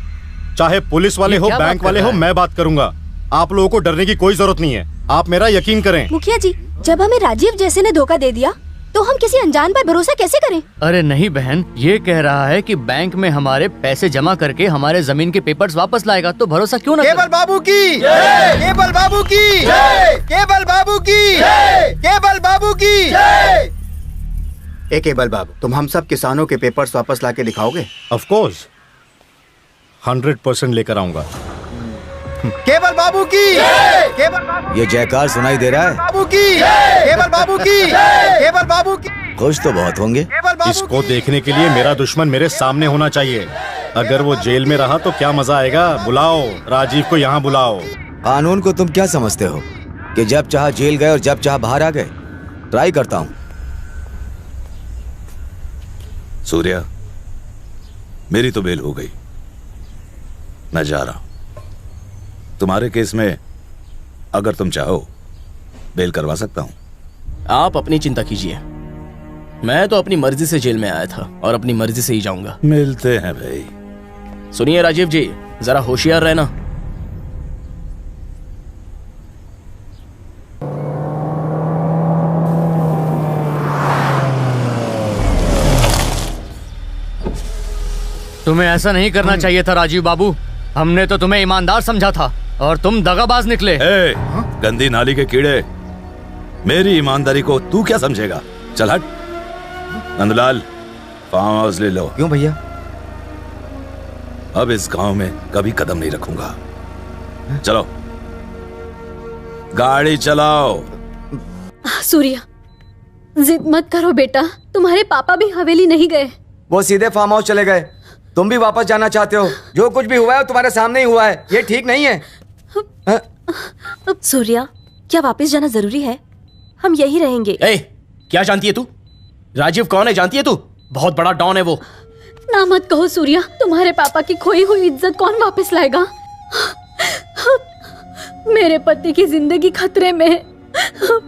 चाहे पुलिस वाले हो, बैंक वाले हो, मैं बात करूंगा। आप लोगों को डरने की कोई जरूरत नहीं है, आप मेरा यकीन करें। मुखिया जी, जब हमें राजीव जैसे ने धोखा दे दिया तो हम किसी अनजान पर भरोसा कैसे करें? अरे नहीं बहन, ये कह रहा है कि बैंक में हमारे पैसे जमा करके हमारे जमीन के पेपर्स वापस लाएगा, तो भरोसा क्यों ना? केवल बाबू की, केवल बाबू की, केवल बाबू की, केवल बाबू की। ए केवल बाबू, तुम हम सब किसानों के पेपर्स वापस लाके दिखाओगे? ऑफ कोर्स, 100% लेकर आऊंगा। केवल बाबू की, केवल बाबू। ये जयकार सुनाई दे रहा है? बाबू की, केवल बाबू की, केवल बाबू की। खुश तो बहुत होंगे। इसको देखने के लिए मेरा दुश्मन मेरे सामने होना चाहिए। अगर वो जेल में रहा तो क्या मजा आएगा। बुलाओ राजीव को, यहाँ बुलाओ। कानून को तुम क्या समझते हो कि जब चाह जेल गए और जब चाह बाहर आ गए? ट्राई करता हूँ। सूर्या, मेरी तो बेल हो गई, मैं जा रहा हूं। तुम्हारे केस में अगर तुम चाहो बेल करवा सकता हूं। आप अपनी चिंता कीजिए, मैं तो अपनी मर्जी से जेल में आया था और अपनी मर्जी से ही जाऊंगा। मिलते हैं भाई। सुनिए राजीव जी, जरा होशियार रहना। तुम्हें ऐसा नहीं करना चाहिए था राजीव बाबू। हमने तो तुम्हें ईमानदार समझा था और तुम दगाबाज निकले। गंदी नाली के कीड़े, मेरी ईमानदारी को तू क्या समझेगा? चल हट। नंदलाल, फार्म हाउस ले लो। क्यों भैया? अब इस गांव में कभी कदम नहीं रखूंगा। चलो गाड़ी चलाओ। सूर्या, जिद मत करो बेटा, तुम्हारे पापा भी हवेली नहीं गए। वो सीधे फार्म हाउस चले गए। तुम भी वापस जाना चाहते हो? जो कुछ भी हुआ है तुम्हारे सामने ही हुआ है, ये ठीक नहीं है। सूर्या, क्या वापस जाना जरूरी है? हम यही रहेंगे। क्या जानती है तू? राजीव कौन है जानती है तू? बहुत बड़ा डॉन है वो। ना मत कहो सूर्या, तुम्हारे पापा की खोई हुई इज्जत कौन वापस लाएगा? मेरे पति की जिंदगी खतरे में है,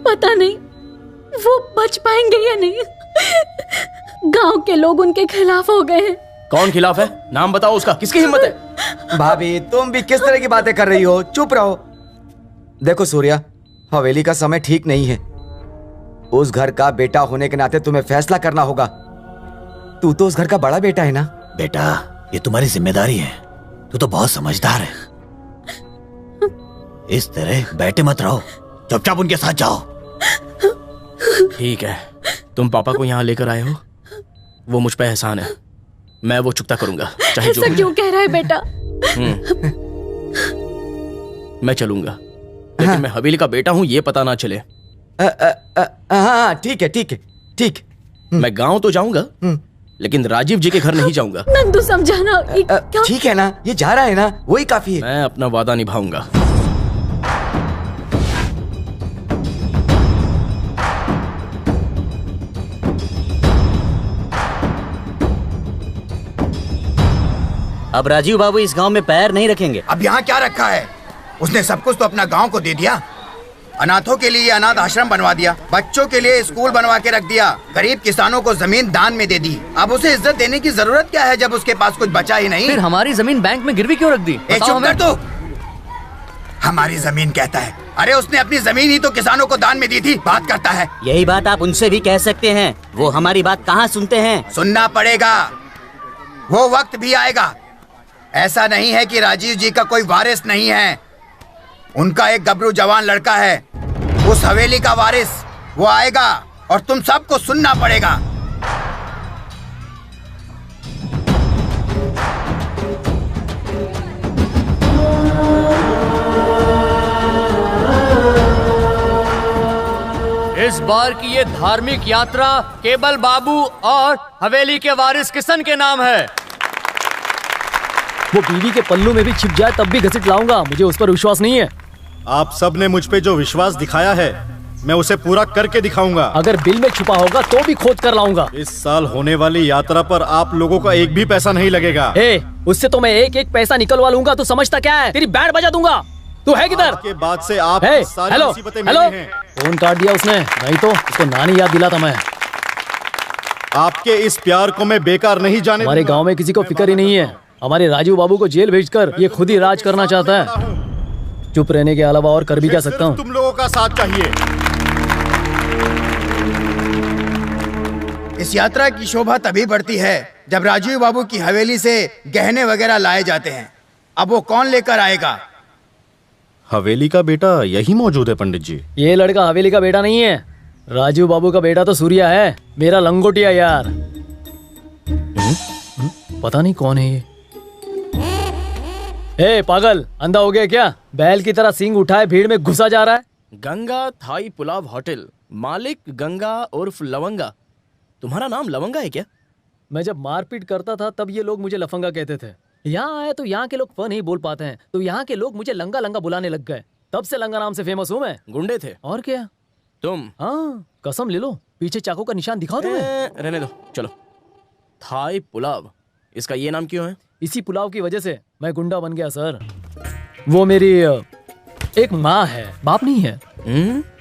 पता नहीं वो बच पाएंगे या नहीं। गांव के लोग उनके खिलाफ हो गए हैं। कौन खिलाफ है? नाम बताओ उसका। किसकी हिम्मत है? भाभी, तुम भी किस तरह की बातें कर रही हो? चुप रहो। देखो सूर्या, हवेली का समय ठीक नहीं है। उस घर का बेटा होने के नाते तुम्हें फैसला करना होगा। तू तो उस घर का बड़ा बेटा है ना। बेटा, ये तुम्हारी जिम्मेदारी है। तू तो बहुत समझदार है। इस तरह बैठे मत रहो, चुपचाप उनके साथ जाओ। ठीक है, तुम पापा को यहाँ लेकर आए हो, वो मुझ पे एहसान है, मैं वो चुकता करूंगा चाहे जो ऐसा क्यों कह रहा है बेटा? मैं चलूंगा, लेकिन मैं हवेली का बेटा हूँ ये पता ना चले। हाँ ठीक है ठीक है ठीक। मैं गांव तो जाऊंगा, लेकिन राजीव जी के घर नहीं जाऊंगा। नंदू समझाना। ठीक है ना, ये जा रहा है ना, वही काफी है। मैं अपना वादा निभाऊंगा। अब राजीव बाबू इस गांव में पैर नहीं रखेंगे। अब यहाँ क्या रखा है? उसने सब कुछ तो अपना गांव को दे दिया। अनाथों के लिए अनाथ आश्रम बनवा दिया, बच्चों के लिए स्कूल बनवा के रख दिया, गरीब किसानों को जमीन दान में दे दी। अब उसे इज्जत देने की जरूरत क्या है जब उसके पास कुछ बचा ही नहीं? फिर हमारी जमीन बैंक में गिरवी क्यों रख दी? चुप कर तू। हमारी जमीन कहता है, अरे उसने अपनी जमीन ही तो किसानों को दान में दी थी, बात करता है। यही बात आप उनसे भी कह सकते हैं, वो हमारी बात कहाँ सुनते हैं। सुनना पड़ेगा, वो वक्त भी आएगा। ऐसा नहीं है कि राजीव जी का कोई वारिस नहीं है, उनका एक गबरू जवान लड़का है, उस हवेली का वारिस। वो आएगा और तुम सबको सुनना पड़ेगा। इस बार की ये धार्मिक यात्रा केबल बाबू और हवेली के वारिस किशन के नाम है। वो बीवी के पल्लू में भी छिप जाए तब भी घसीट लाऊंगा, मुझे उस पर विश्वास नहीं है। आप सब ने मुझ पे जो विश्वास दिखाया है, मैं उसे पूरा करके दिखाऊंगा। अगर बिल में छुपा होगा तो भी खोद कर लाऊंगा। इस साल होने वाली यात्रा पर आप लोगों का एक भी पैसा नहीं लगेगा। उससे तो मैं एक एक पैसा निकलवा लूंगा। तू समझता क्या है? तेरी बैंड बजा दूंगा। तू है किधर? के बाद से आप हेलो हेलो, फोन काट दिया उसने, नहीं तो उसको नानी याद दिलाता मैं। आपके इस प्यार को मैं बेकार नहीं जाने। हमारे गाँव में किसी को फिक्र ही नहीं है। हमारे राजीव बाबू को जेल भेजकर ये खुद ही राज करना चाहता है। चुप रहने के अलावा और कर भी क्या सकता हूँ? तुम लोगों का साथ चाहिए। इस यात्रा की शोभा तभी बढ़ती है जब राजीव बाबू की हवेली से गहने वगैरह लाए जाते हैं। अब वो कौन लेकर आएगा? हवेली का बेटा यही मौजूद है पंडित जी। ये लड़का हवेली का बेटा नहीं है, राजीव बाबू का बेटा तो सूर्या है, मेरा लंगोटिया यार। पता नहीं कौन है ये। पागल, अंधा हो गया क्या? बैल की तरह सींग उठाए भीड़ में घुसा जा रहा है। गंगा थाई पुलाव होटल, मालिक गंगा उर्फ लवंगा। तुम्हारा नाम लवंगा है क्या? मैं जब मारपीट करता था तब ये लोग मुझे लफंगा कहते थे। यहाँ आए तो यहाँ के लोग फ नहीं बोल पाते हैं, तो यहाँ के लोग मुझे लंगा लंगा बुलाने लग गए। तब से लंगा नाम से फेमस हूँ मैं। गुंडे थे और क्या? तुम? हाँ, कसम ले लो, पीछे चाकू का निशान दिखाओ तुम्हें। रहने दो, चलो। थाई पुलाव, इसका ये नाम क्यों है? इसी पुलाव की वजह से मैं गुंडा बन गया सर। वो मेरी एक माँ है, बाप नहीं है।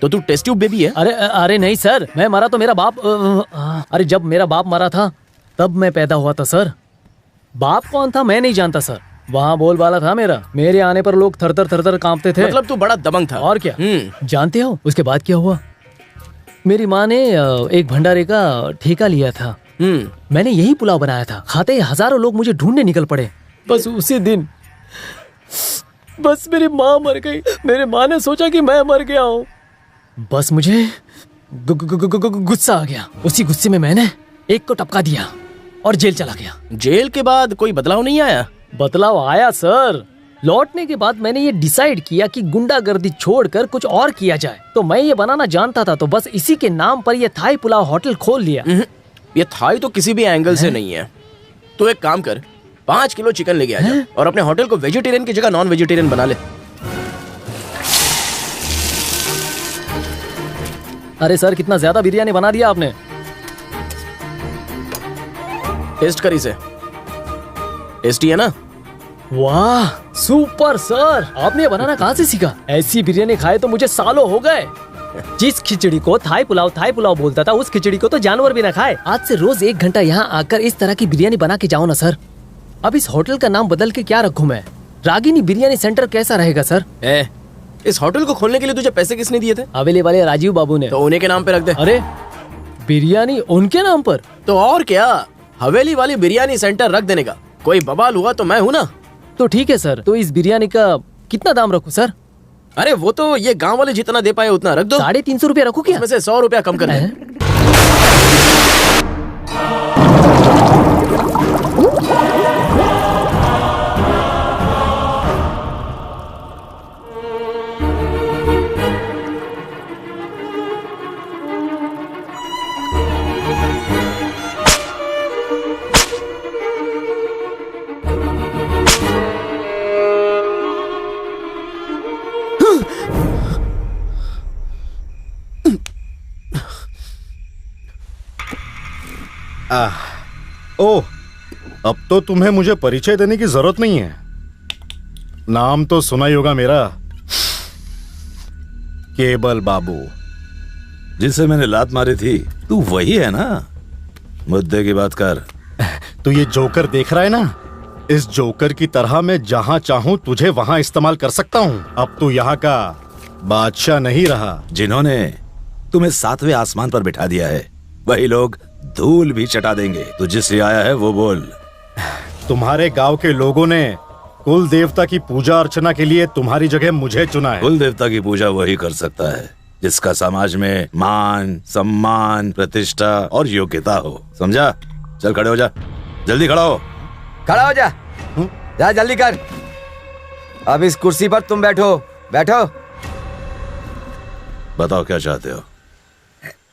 तो तू टेस्ट ट्यूब बेबी है? अरे नहीं सर, मैं मरा तो मेरा बाप। अरे जब मेरा बाप मरा था तब मैं पैदा हुआ था सर। बाप कौन था मैं नहीं जानता सर, वहाँ बोलबाला था मेरा। मेरे आने पर लोग थर थर कांपते थे। मतलब तू बड़ा दबंग था। और क्या? जानते हो उसके बाद क्या हुआ? मेरी माँ ने एक भंडारे का ठेका लिया था। मैंने यही पुलाव बनाया था। खाते हजारों लोग मुझे ढूंढने निकल पड़े। बस उसी दिन बस मेरी माँ मर गई। मेरे माँ ने सोचा कि मैं मर गया हूँ। बस मुझे गुस्सा आ गया। उसी गुस्से में मैंने एक को टपका दिया और जेल चला गया। जेल के बाद कोई बदलाव नहीं आया? बदलाव आया सर। लौटने के बाद मैंने ये डिसाइड किया कि गुंडागर्दी छोड़कर कुछ और किया जाए। तो मैं ये बनाना जानता था, तो बस इसी के नाम पर ये थाई पुलाव होटल खोल लिया। ये थाई तो किसी भी एंगल से नहीं है। तो एक काम कर, 5 किलो चिकन लेके आ जा और अपने होटल को वेजिटेरियन की जगह नॉन वेजिटेरियन बना ले। अरे सर, कितना ज्यादा बिरयानी बना दिया आपने। टेस्ट कर इसे, टेस्टी है ना? वाह सुपर सर, आपने बनाना कहाँ से सीखा? ऐसी बिरयानी खाए तो मुझे सालों हो गए। जिस खिचड़ी को थाई पुलाव बोलता था, उस खिचड़ी को तो जानवर भी ना खाए। आज से रोज 1 घंटा यहाँ आकर इस तरह की बिरयानी बना के जाओ ना सर। अब इस होटल का नाम बदल के क्या रखूं मैं? रागिनी बिरयानी सेंटर कैसा रहेगा सर? इस होटल को खोलने के लिए तुझे पैसे किसने दिए थे? हवेली वाले राजीव बाबू ने। तो उन्हीं के नाम पे रख दे। अरे बिरयानी उनके नाम पर? तो और क्या, हवेली वाली बिरयानी सेंटर रख देने का कोई बवाल हुआ तो मैं हूँ ना। तो ठीक है सर, तो इस बिरयानी का कितना दाम रखूं सर? अरे वो तो ये गांव वाले जितना दे पाए उतना रख दो। 350 रुपया रखो क्या? इसमें से 100 रुपया कम कर दे। ओह, अब तो तुम्हें मुझे परिचय देने की जरूरत नहीं है। नाम तो सुना ही होगा मेरा, केबल बाबू। जिसे मैंने लात मारी थी तू वही है ना? मुद्दे की बात कर। तू ये जोकर देख रहा है ना, इस जोकर की तरह मैं जहां चाहूं तुझे वहां इस्तेमाल कर सकता हूं। अब तू यहाँ का बादशाह नहीं रहा। जिन्होंने तुम्हें 7वें आसमान पर बिठा दिया है वही लोग धूल भी चटा देंगे। तू जिससे आया है वो बोल। तुम्हारे गांव के लोगों ने कुल देवता की पूजा अर्चना के लिए तुम्हारी जगह मुझे चुना है। कुल देवता की पूजा वही कर सकता है जिसका समाज में मान, सम्मान, प्रतिष्ठा और योग्यता हो। समझा? चल खड़े हो जा, जल्दी खड़ा हो। खड़ा हो जा, जा जल्दी कर। अब इस कुर्सी पर तुम बैठो, बैठो। बताओ क्या चाहते हो?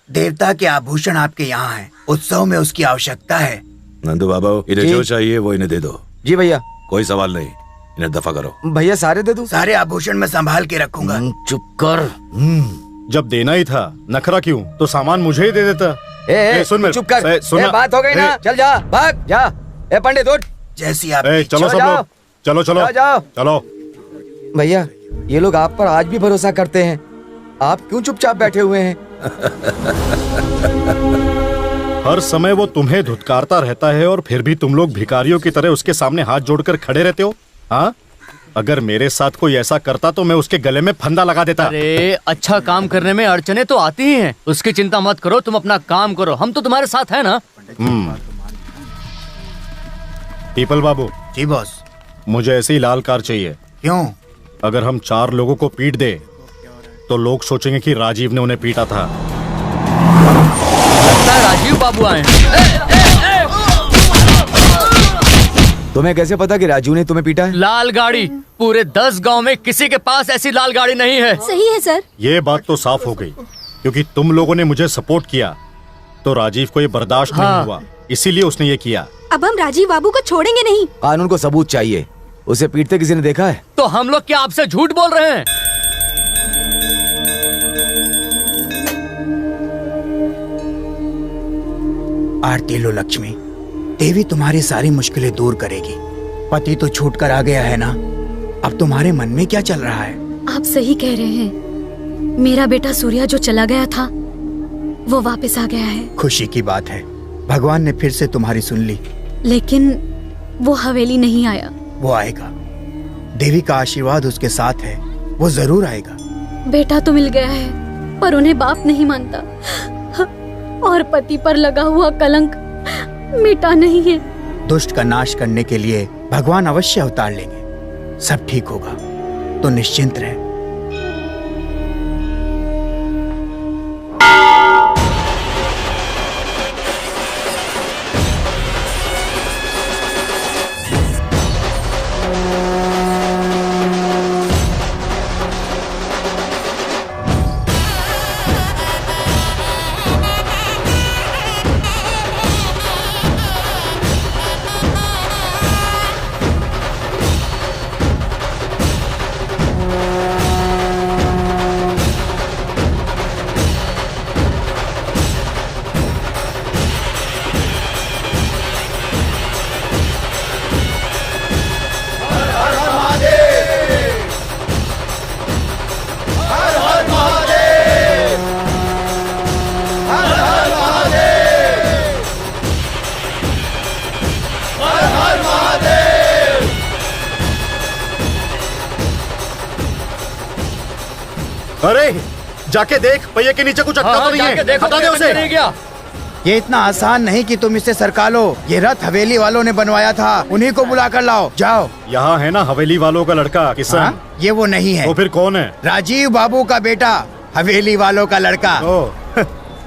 देवता के आभूषण आपके यहाँ हैं। उत्सव में उसकी आवश्यकता है। नंदू बाबा, इन्हें जो चाहिए वो इन्हें दे दो। जी भैया। कोई सवाल नहीं, इन्हें दफा करो। भैया सारे दे दूं? सारे आभूषण मैं संभाल के रखूंगा। चुप कर। जब देना ही था नखरा क्यों? तो सामान मुझे ही दे देता। सुन, चुप कर। सुन, बात हो गई ना, चल जा, भाग जा। ए पंडित उठ। जैसी आप। चलो सब लोग, चलो चलो जाओ। चलो। भैया ये लोग आप पर आज भी भरोसा करते हैं, आप क्यों चुपचाप बैठे हुए हैं? हर समय वो तुम्हें धुतकारता रहता है और फिर भी तुम लोग भिखारियों की तरह उसके सामने हाथ जोड़कर खड़े रहते हो। हाँ, अगर मेरे साथ कोई ऐसा करता तो मैं उसके गले में फंदा लगा देता। अरे अच्छा काम करने में अड़चने तो आती ही हैं, उसकी चिंता मत करो, तुम अपना काम करो, हम तो तुम्हारे साथ है ना। पीपल बाबू। जी बॉस। मुझे ऐसे ही लाल कार चाहिए। क्यों? अगर हम 4 लोगों को पीट दे तो लोग सोचेंगे कि राजीव ने उन्हें पीटा था। लगता है राजीव बाबू आए हैं। तुम्हें कैसे पता कि राजू ने तुम्हें पीटा है? लाल गाड़ी, पूरे 10 गांव में किसी के पास ऐसी लाल गाड़ी नहीं है। सही है सर। ये बात तो साफ हो गई, क्योंकि तुम लोगों ने मुझे सपोर्ट किया तो राजीव को ये बर्दाश्त नहीं हुआ, इसीलिए उसने ये किया। अब हम राजीव बाबू को छोड़ेंगे नहीं। कानून को सबूत चाहिए। उसे पीटते किसी ने देखा है? तो हम लोग क्या आपसे झूठ बोल रहे हैं? आरती लो लक्ष्मी, देवी तुम्हारी सारी मुश्किलें दूर करेगी। पति तो छूट कर आ गया है ना, अब तुम्हारे मन में क्या चल रहा है? आप सही कह रहे हैं, मेरा बेटा सूर्या जो चला गया था वो वापस आ गया है। खुशी की बात है, भगवान ने फिर से तुम्हारी सुन ली। लेकिन वो हवेली नहीं आया। वो आएगा, देवी का आशीर्वाद उसके साथ है, वो जरूर आएगा। बेटा तो मिल गया है पर उन्हें बाप नहीं मानता, और पति पर लगा हुआ कलंक मिटा नहीं है। दुष्ट का नाश करने के लिए भगवान अवश्य अवतार लेंगे, सब ठीक होगा, तो निश्चिंत रहे। अरे जाके देख, पहिए के नीचे कुछ अटका तो नहीं है। देखो, हटा दे उसे। नहीं गया। ये इतना आसान नहीं कि तुम इसे सरका लो। ये रथ हवेली वालों ने बनवाया था, उन्हीं को बुला कर लाओ। जाओ। यहाँ है ना हवेली वालों का लड़का किशन। हाँ? ये वो नहीं है। तो फिर कौन है? राजीव बाबू का बेटा, हवेली वालों का लड़का।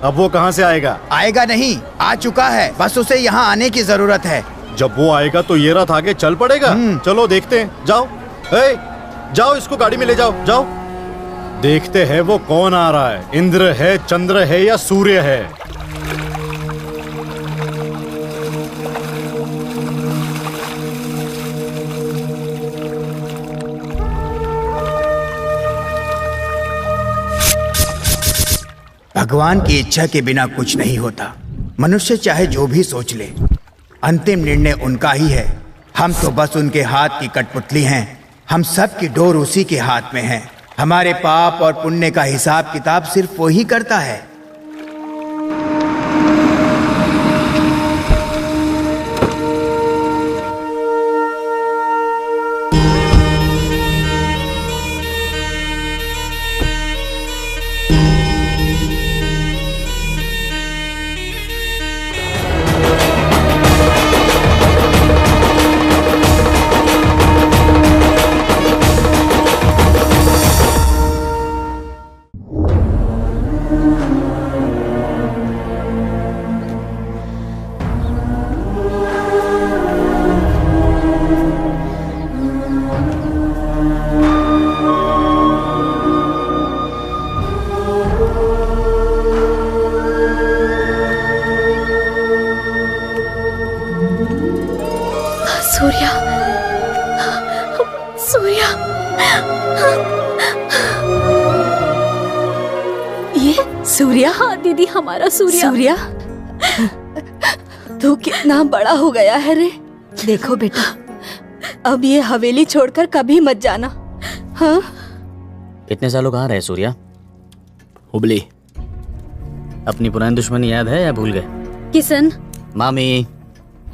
अब वो कहाँ से आएगा? आएगा नहीं, आ चुका है, बस उसे यहाँ आने की जरूरत है। जब वो आएगा तो ये रथ आगे चल पड़ेगा। चलो देखते हैं। जाओ, जाओ इसको गाड़ी में ले जाओ। जाओ, देखते हैं वो कौन आ रहा है। इंद्र है, चंद्र है या सूर्य है। भगवान की इच्छा के बिना कुछ नहीं होता। मनुष्य चाहे जो भी सोच ले, अंतिम निर्णय उनका ही है। हम तो बस उनके हाथ की कठपुतली हैं। हम सब की डोर उसी के हाथ में है। हमारे पाप और पुण्य का हिसाब किताब सिर्फ वो ही करता है। सूर्या? हाँ दीदी, हमारा सूर्या। सूर्या, तू कितना बड़ा हो गया है रे। देखो बेटा, अब ये हवेली छोड़कर कभी मत जाना। हाँ? इतने सालों कहाँ रहे सूर्या? हुबली। अपनी पुरानी दुश्मनी याद है या भूल गए? किशन। मामी,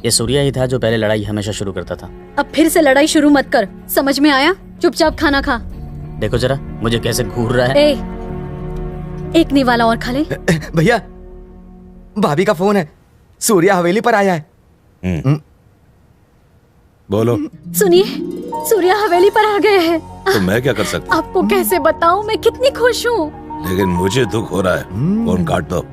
ये सूर्या ही था जो पहले लड़ाई हमेशा शुरू करता था। अब फिर से लड़ाई शुरू मत कर, समझ में आया? चुपचाप खाना खा। देखो जरा मुझे कैसे घूर रहा है। एक निवाला और खा ले। भैया, भाभी का फोन है, सूर्या हवेली पर आया है। बोलो। सुनिए, सूर्या हवेली पर आ गए हैं। तो मैं क्या कर सकता? आपको कैसे बताऊं मैं कितनी खुश हूँ। लेकिन मुझे दुख हो रहा है। फोन काट दो।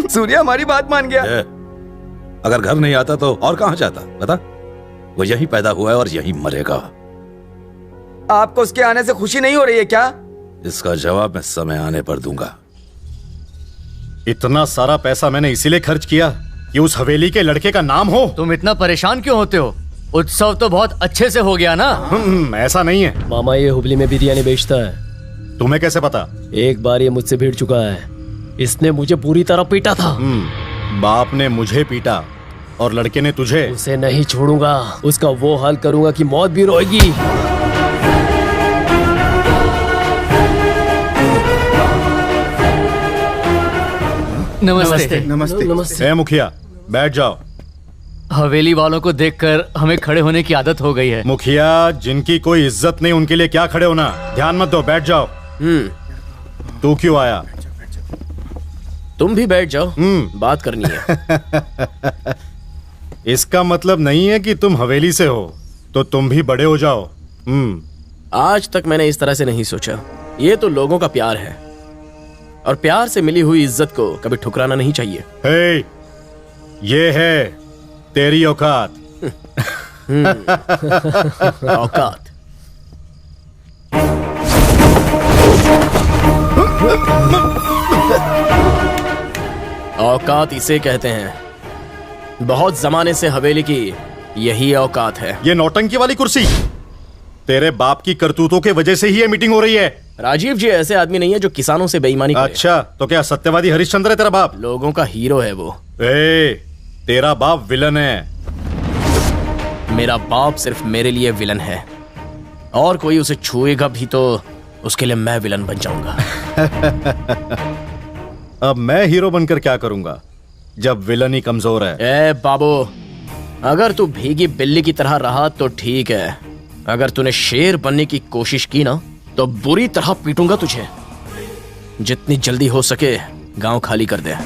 सूर्या हमारी बात मान गया। अगर घर नहीं आता तो और कहाँ जाता बता? वो यहीं पैदा हुआ है और यहीं मरेगा। आपको उसके आने से खुशी नहीं हो रही है क्या? इसका जवाब मैं समय आने पर दूंगा। इतना सारा पैसा मैंने इसीलिए खर्च किया कि उस हवेली के लड़के का नाम हो। तुम इतना परेशान क्यों होते हो? उत्सव तो बहुत अच्छे से हो गया ना। ऐसा नहीं है मामा, ये हुबली में बिरयानी बेचता है। तुम्हें कैसे पता? एक बार ये मुझसे भिड़ चुका है। इसने मुझे पूरी तरह पीटा था। बाप ने मुझे पीटा और लड़के ने तुझे। उसे नहीं छोड़ूंगा, उसका वो हाल करूंगा कि मौत भी रोएगी। नमस्ते। नमस्ते। नमस्ते। मुखिया, बैठ जाओ। हवेली वालों को देखकर हमें खड़े होने की आदत हो गई है। मुखिया, जिनकी कोई इज्जत नहीं उनके लिए क्या खड़े होना? ध्यान मत दो, बैठ जाओ। तू क्यों आया? तुम भी बैठ जाओ, बात करनी है। इसका मतलब नहीं है कि तुम हवेली से हो तो तुम भी बड़े हो जाओ। आज तक मैंने इस तरह से नहीं सोचा। ये तो लोगों का प्यार है और प्यार से मिली हुई इज्जत को कभी ठुकराना नहीं चाहिए। हे, ये है तेरी औकात। औकात। औकात इसे कहते हैं। बहुत जमाने से हवेली की यही औकात है। ये नौटंकी वाली कुर्सी तेरे बाप की करतूतों के वजह से ही ये मीटिंग हो रही है। राजीव जी ऐसे आदमी नहीं है जो किसानों से बेईमानी करे। अच्छा, तो क्या सत्यवादी हरिश्चंद्र है तेरा बाप? लोगों का हीरो है वो। तेरा बाप विलन है। मेरा बाप सिर्फ मेरे लिए विलन है, और कोई उसे छुएगा भी तो उसके लिए मैं विलन बन जाऊंगा। अब मैं हीरो बनकर क्या करूंगा जब विलन ही कमजोर है? ए बाबू, अगर तू भीगी बिल्ली की तरह रहा तो ठीक है। अगर तूने शेर बनने की कोशिश की ना तो बुरी तरह पीटूंगा तुझे। जितनी जल्दी हो सके गांव खाली कर दे।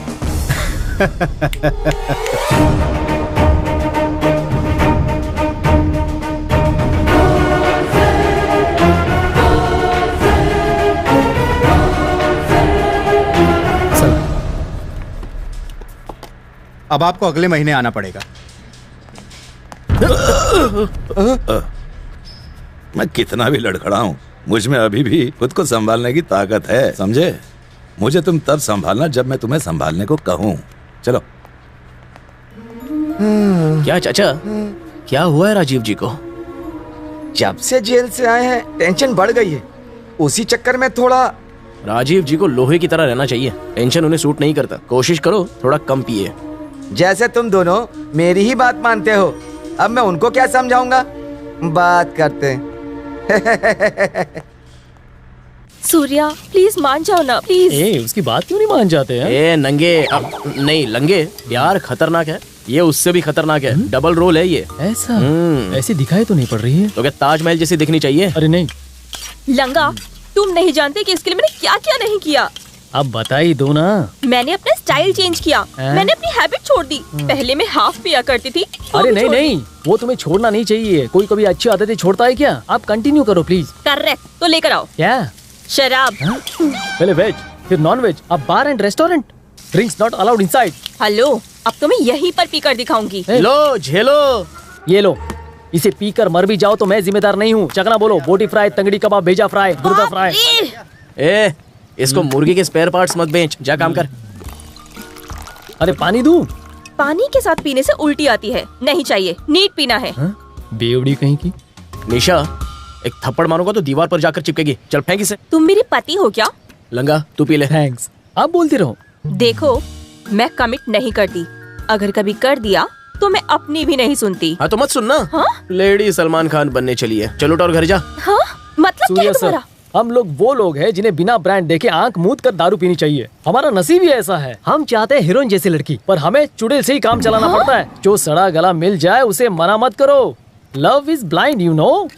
अब आपको अगले महीने आना पड़ेगा। मैं कितना भी लड़खड़ाऊं, मुझ में अभी भी खुद को संभालने की ताकत है, समझे? मुझे तुम तब संभालना जब मैं तुम्हें संभालने को कहूं। चलो। क्या चाचा, क्या हुआ है राजीव जी को? जब से जेल से आए हैं टेंशन बढ़ गई है, उसी चक्कर में थोड़ा। राजीव जी को लोहे की तरह रहना चाहिए, टेंशन उन्हें सूट नहीं करता। कोशिश करो थोड़ा कम पिए। जैसे तुम दोनों मेरी ही बात मानते हो, अब मैं उनको क्या समझाऊंगा? बात करते हैं। सूर्या प्लीज मान जाओ ना, प्लीज। उसकी बात क्यों नहीं मान जाते हैं? ए नंगे, नहीं लंगे, प्यार खतरनाक है, ये उससे भी खतरनाक है। डबल रोल है ये। ऐसा? ऐसी दिखाई तो नहीं पड़ रही है। तो क्या ताजमहल जैसी दिखनी चाहिए? अरे नहीं लंगा, तुम नहीं जानते कि इसके लिए मैंने क्या क्या नहीं किया। अब बता ही दो ना। मैंने अपना स्टाइल चेंज किया, मैंने अपनी हैबिट छोड़ दी। पहले मैं हाफ पिया करती थी। अरे नहीं नहीं, वो तुम्हें छोड़ना नहीं चाहिए। कोई कभी अच्छी आदतें छोड़ता है क्या? आप कंटिन्यू करो प्लीज। करेक्ट, तो लेकर आओ। क्या? शराब। पहले वेज फिर नॉन वेज, अब bar and restaurant. Drinks not allowed inside. Hello, अब तो मैं यहीं पर पीकर दिखाऊंगी। लो झेलो। ये लो, इसे पीकर मर भी जाओ तो मैं जिम्मेदार नहीं हूँ। चकना बोलो, बोटी फ्राई, तंगड़ी कबाब, भेजा फ्राई, गुर्दा फ्राई। ए इसको मुर्गी के स्पेयर पार्ट्स मत बेच, जा काम कर। अरे पानी दूं? पानी के साथ पीने से उल्टी आती है, नहीं चाहिए, नीट पीना है। बेवड़ी कहीं की। निशा, एक थप्पड़ मारूंगा तो दीवार पर जाकर चिपकेगी। चल फेंक इसे। तुम मेरे पति हो क्या? लंगा तू पी ले। थैंक्स, आप बोलते रहो। देखो, मैं कमिट नहीं करती, अगर कभी कर दिया तो मैं अपनी भी नहीं सुनती। हाँ तो मत सुनना। हाँ? लेडी सलमान खान बनने चली है। चलो और घर जा। हाँ? मतलब क्या है तुम्हारा? हम लोग वो लोग हैं जिन्हें बिना ब्रांड देखे आंख मूंद कर दारू पीनी चाहिए। हमारा नसीब ही ऐसा है। हम चाहते हैं हीरोइन जैसी लड़की, पर हमें चुड़ैल से ही काम चलाना पड़ता है। जो सड़ा गला मिल जाए उसे मना मत करो। Love is blind, you know.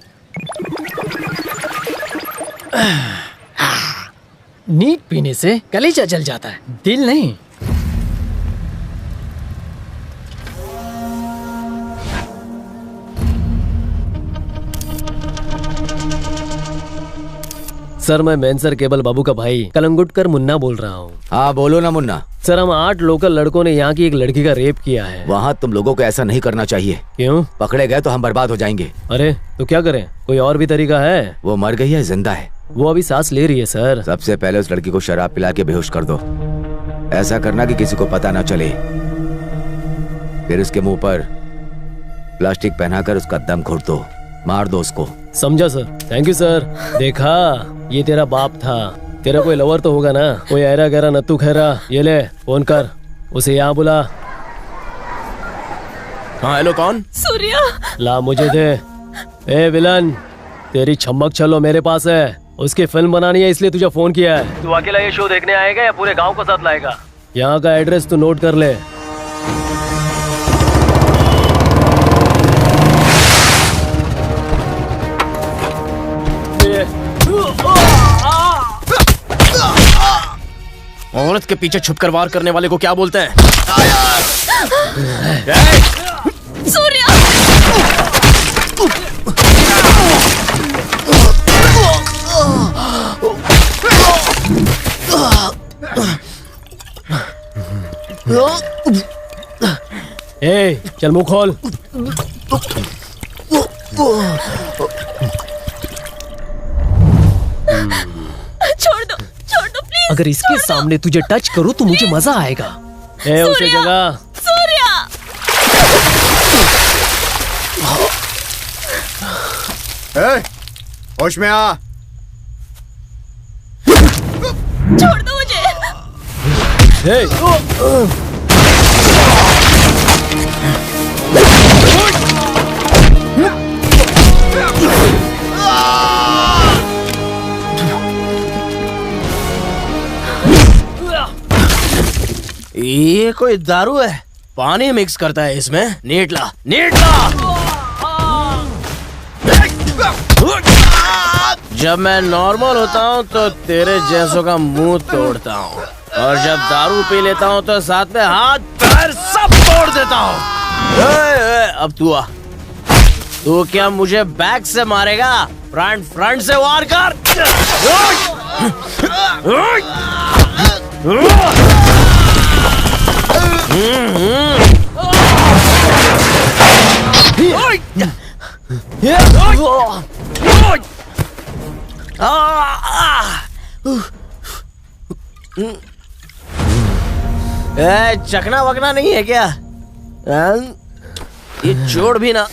Neat पीने से कलेजा जल जाता है, दिल नहीं। सर, मैं मैनसर केबल बाबू का भाई कलंगुटकर मुन्ना बोल रहा हूँ। हाँ बोलो ना मुन्ना। सर, हम 8 लोकल लड़कों ने यहाँ की एक लड़की का रेप किया है। वहाँ तुम लोगों को ऐसा नहीं करना चाहिए। क्यों? पकड़े गए तो हम बर्बाद हो जाएंगे। अरे तो क्या करें? कोई और भी तरीका है? वो मर गई है, जिंदा है? वो अभी सांस ले रही है सर। सबसे पहले उस लड़की को शराब पिला के बेहोश कर दो। ऐसा करना कि किसी को पता ना चले। फिर उसके मुंह पर प्लास्टिक पहनाकर उसका दम घोट दो, मार दो उसको। समझा सर, थैंक यू सर। देखा, ये तेरा बाप था। तेरा कोई लवर तो होगा ना, कोई ऐरा गहरा नत्थू खैरा। ये ले फोन कर, उसे यहाँ बुला। हाँ हेलो, कौन? सूर्या। ला मुझे दे। ए विलन, तेरी छम्मक छल्लो मेरे पास है। उसकी फिल्म बनानी है इसलिए तुझे फोन किया है। तू अकेला ये शो देखने आएगा या पूरे गांव को साथ लाएगा? यहाँ का एड्रेस तू नोट कर ले। औरत के पीछे छुपकर वार करने वाले को क्या बोलते हैं? सूर्या! ए, चल मुंह खोल। छोड़ दो प्लीज। अगर इसके सामने तुझे टच करूं तो मुझे मजा आएगा। ए, उसे जगह। सूर्या! होश में आ। छोड़ दो मुझे। ये कोई दारू है? पानी मिक्स करता है इसमें। नीटला जब मैं नॉर्मल होता हूँ तो तेरे जैसों का मुंह तोड़ता हूँ, और जब दारू पी लेता हूँ तो साथ में हाथ पैर सब तोड़ देता हूँ। अब तू आ, तू क्या मुझे बैक से मारेगा? फ्रंट से वार कर। चकना वकना नहीं है क्या? ये छोड़ भी ना।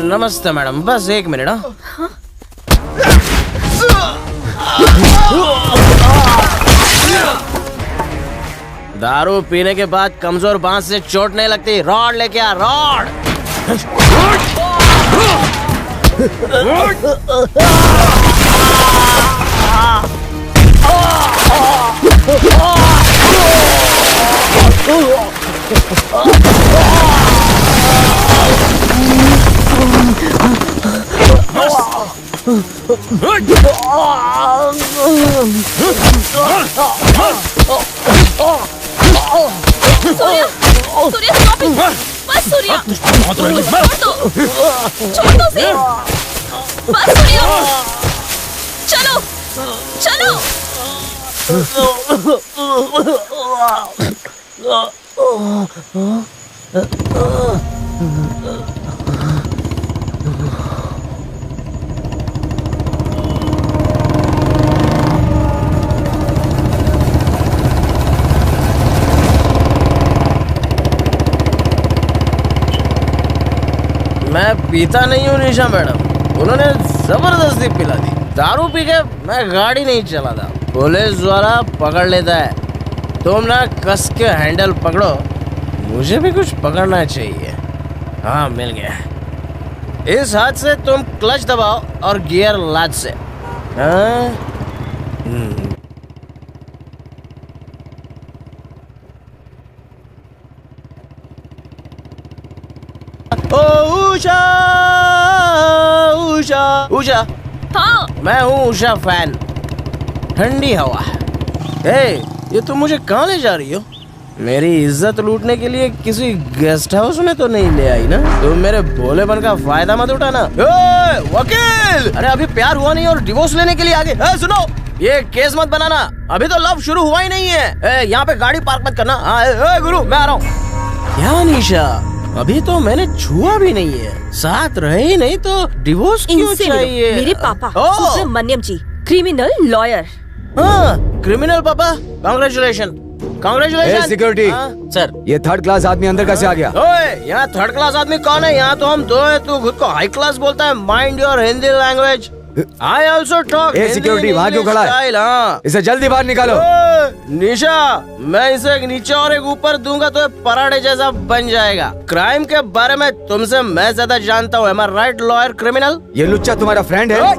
नमस्ते मैडम, बस 1 मिनट। दारू पीने के बाद कमजोर बांस से चोट नहीं लगती। रॉड लेके आ, rod. Surya, Surya stop it! बस सूर्या, छोड़ दो उसे। बस सूर्या, चलो, चलो। मैं पीता नहीं हूँ निशा मैडम, उन्होंने जबरदस्ती पिला दी। दारू पी के मैं गाड़ी नहीं चलाता, पुलिस द्वारा पकड़ लेता है। तुम ना कस के हैंडल पकड़ो, मुझे भी कुछ पकड़ना चाहिए। हाँ, मिल गया। इस हाथ से तुम क्लच दबाओ और गियर लाद से। हाँ? उषा, उषा, उषा। हाँ, मैं हूँ उषा फैन। ठंडी हवा। ये तुम मुझे कहाँ ले जा रही हो? मेरी इज्जत लूटने के लिए किसी गेस्ट हाउस में तो नहीं ले आई ना? तुम मेरे भोलेपन का फायदा मत उठाना। वकील, अरे अभी प्यार हुआ नहीं और डिवोर्स लेने के लिए आगे। सुनो, ये केस मत बनाना, अभी तो लव शुरू हुआ ही नहीं है। यहाँ पे गाड़ी पार्क मत करना। गुरु, मैं आ रहा हूँ। क्या निशा, अभी तो मैंने छुआ भी नहीं है, साथ रहे ही नहीं तो डिवोर्स क्यों चाहिए? मेरे पापा सुब्रमण्यम जी, क्रिमिनल लॉयर। हाँ, क्रिमिनल पापा, कांग्रेचुलेशन, कांग्रेचुलेशन। सिक्योरिटी सर, ये 3rd क्लास आदमी अंदर कैसे आ गया? ओए, यहाँ 3rd क्लास आदमी कौन है? यहाँ तो हम 2 है, तू खुद को हाई क्लास बोलता है। Mind your Hindi language. I also talk security, वहाँ क्यों खड़ा है? हाँ। इसे जल्दी बाहर निकालो। निशा, मैं इसे एक नीचे और एक ऊपर दूंगा तो पराठे जैसा बन जाएगा। क्राइम के बारे में तुमसे मैं ज्यादा जानता हूँ। Am I right, lawyer criminal? ये लुच्चा तुम्हारा फ्रेंड है?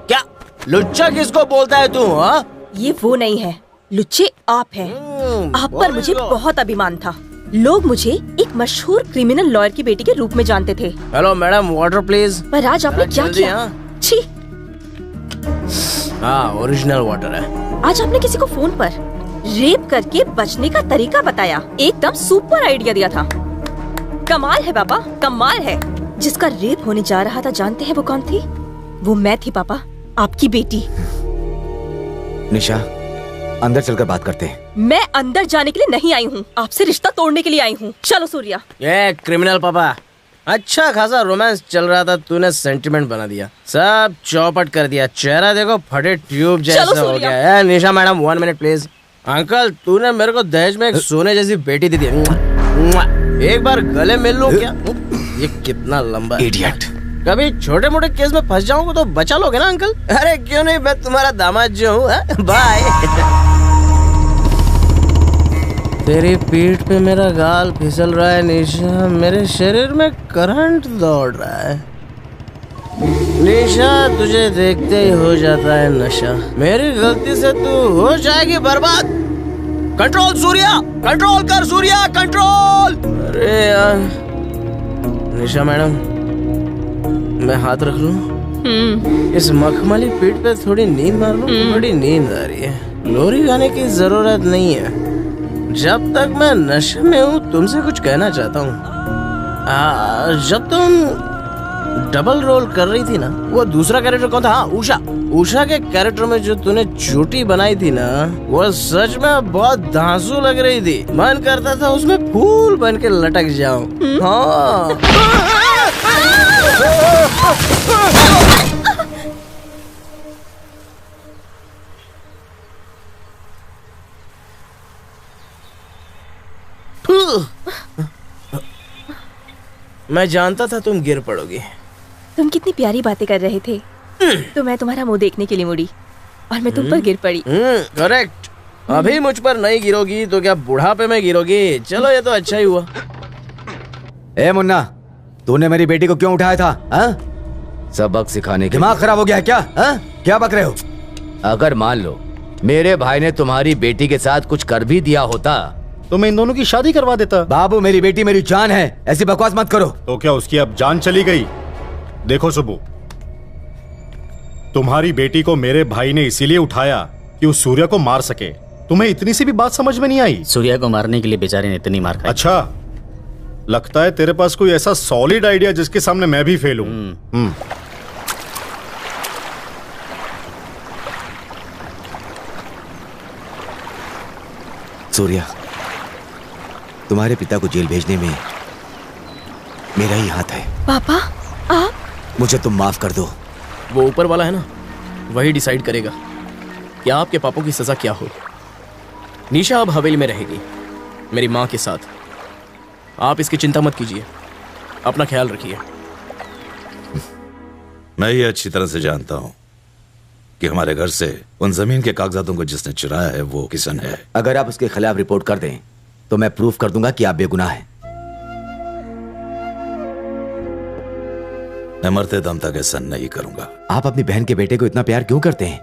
क्या लुच्चा किसको बोलता है तू? हाँ, ये वो नहीं है, लुच्चे आप हैं। आप पर मुझे बहुत अभिमान था। लोग मुझे एक मशहूर क्रिमिनल लॉयर की बेटी के रूप में जानते थे। Hello madam, water please. पर आज आपने क्या किया? छी। हाँ, ओरिजिनल वाटर है। आज आपने किसी को फोन पर रेप करके बचने का तरीका बताया। एकदम सुपर आइडिया दिया था। कमाल है पापा, कमाल है। जिसका रेप होने जा रहा था, जानते हैं वो कौन थी? वो मैं थी पापा, आपकी बेटी। निशा, अंदर चलकर बात करते हैं। मैं अंदर जाने के लिए नहीं आई हूँ, आपसे रिश्ता तोड़ने के लिए आई हूँ। चलो सूर्या। ये क्रिमिनल पापा, अच्छा खासा रोमांस चल रहा था, तूने सेंटिमेंट बना दिया, सब चौपट कर दिया। चेहरा देखो फटे ट्यूब जैसा हो गया। निशा मैडम, 1 मिनट प्लीज। अंकल, तूने मेरे को दहेज में एक सोने जैसी बेटी दी थी। एक बार गले मिल लूं क्या? ये कितना लंबा इडियट। कभी छोटे मोटे केस में फंस जाऊंगा तो बचा लोगे ना अंकल? अरे क्यों नहीं, मैं तुम्हारा दामाद जो हूँ। बाय। तेरी पीठ पे मेरा गाल फिसल रहा है निशा, मेरे शरीर में करंट दौड़ रहा है। निशा तुझे देखते ही हो जाता है नशा, मेरी गलती से तू हो जाएगी बर्बाद। कंट्रोल सूर्या, कंट्रोल कर सूर्या, कंट्रोल। अरे यार निशा मैडम, मैं हाथ रख लूं? इस मखमली पीठ पे थोड़ी नींद मार लूं? बड़ी नींद आ रही है। लोरी गाने की जरूरत नहीं है। जब तक मैं नशे में हूँ तुमसे कुछ कहना चाहता हूँ। जब तुम डबल रोल कर रही थी ना, वो दूसरा कैरेक्टर कौन था? हाँ, उषा। उषा के कैरेक्टर में जो तूने चोटी बनाई थी ना, वो सच में बहुत धांसू लग रही थी। मन करता था उसमें फूल बन के लटक जाऊं। हाँ। मैं जानता था तुम गिर पड़ोगी। तुम कितनी प्यारी बातें कर रहे थे, तो मैं तुम्हारा मुंह देखने के लिए मुड़ी और मैं तुम पर गिर पड़ी। करेक्ट। अभी मुझ पर नहीं गिरोगी तो क्या बुढ़ापे में गिरोगी? चलो ये तो अच्छा ही हुआ। ए मुन्ना, तूने मेरी बेटी को क्यों उठाया था? सबक सिखाने के। दिमाग खराब हो गया है क्या? क्या बक रहे हो? अगर मान लो मेरे भाई ने तुम्हारी बेटी के साथ कुछ कर भी दिया होता तो मैं इन दोनों की शादी करवा देता। बाबू, मेरी बेटी मेरी जान है, ऐसी बकवास मत करो। तो क्या उसकी अब जान चली गई? देखो सुबू, तुम्हारी बेटी को मेरे भाई ने इसीलिए उठाया कि उस सूर्या को मार सके। तुम्हें इतनी सी भी बात समझ में नहीं आई? सूर्या को मारने के लिए बेचारे ने इतनी मार खाई। अच्छा, लगता है तेरे पास कोई ऐसा सॉलिड आइडिया जिसके सामने मैं भी फेल हूं। सूर्या, तुम्हारे पिता को जेल भेजने में मेरा ही हाथ है। पापा, आप? मुझे तुम माफ कर दो। वो ऊपर वाला है ना, वही डिसाइड करेगा कि आपके पापों की सजा क्या हो। निशा अब हवेली में रहेगी मेरी माँ के साथ। आप इसकी चिंता मत कीजिए, अपना ख्याल रखिए। मैं ये अच्छी तरह से जानता हूं कि हमारे घर से उन जमीन के कागजातों को जिसने चुराया है वो किशन है। अगर आप उसके खिलाफ रिपोर्ट कर दें तो मैं प्रूफ कर दूंगा कि आप बेगुनाह हैं। मैं मरते दम तक ऐसा नहीं करूंगा। आप अपनी बहन के बेटे को इतना प्यार क्यों करते हैं?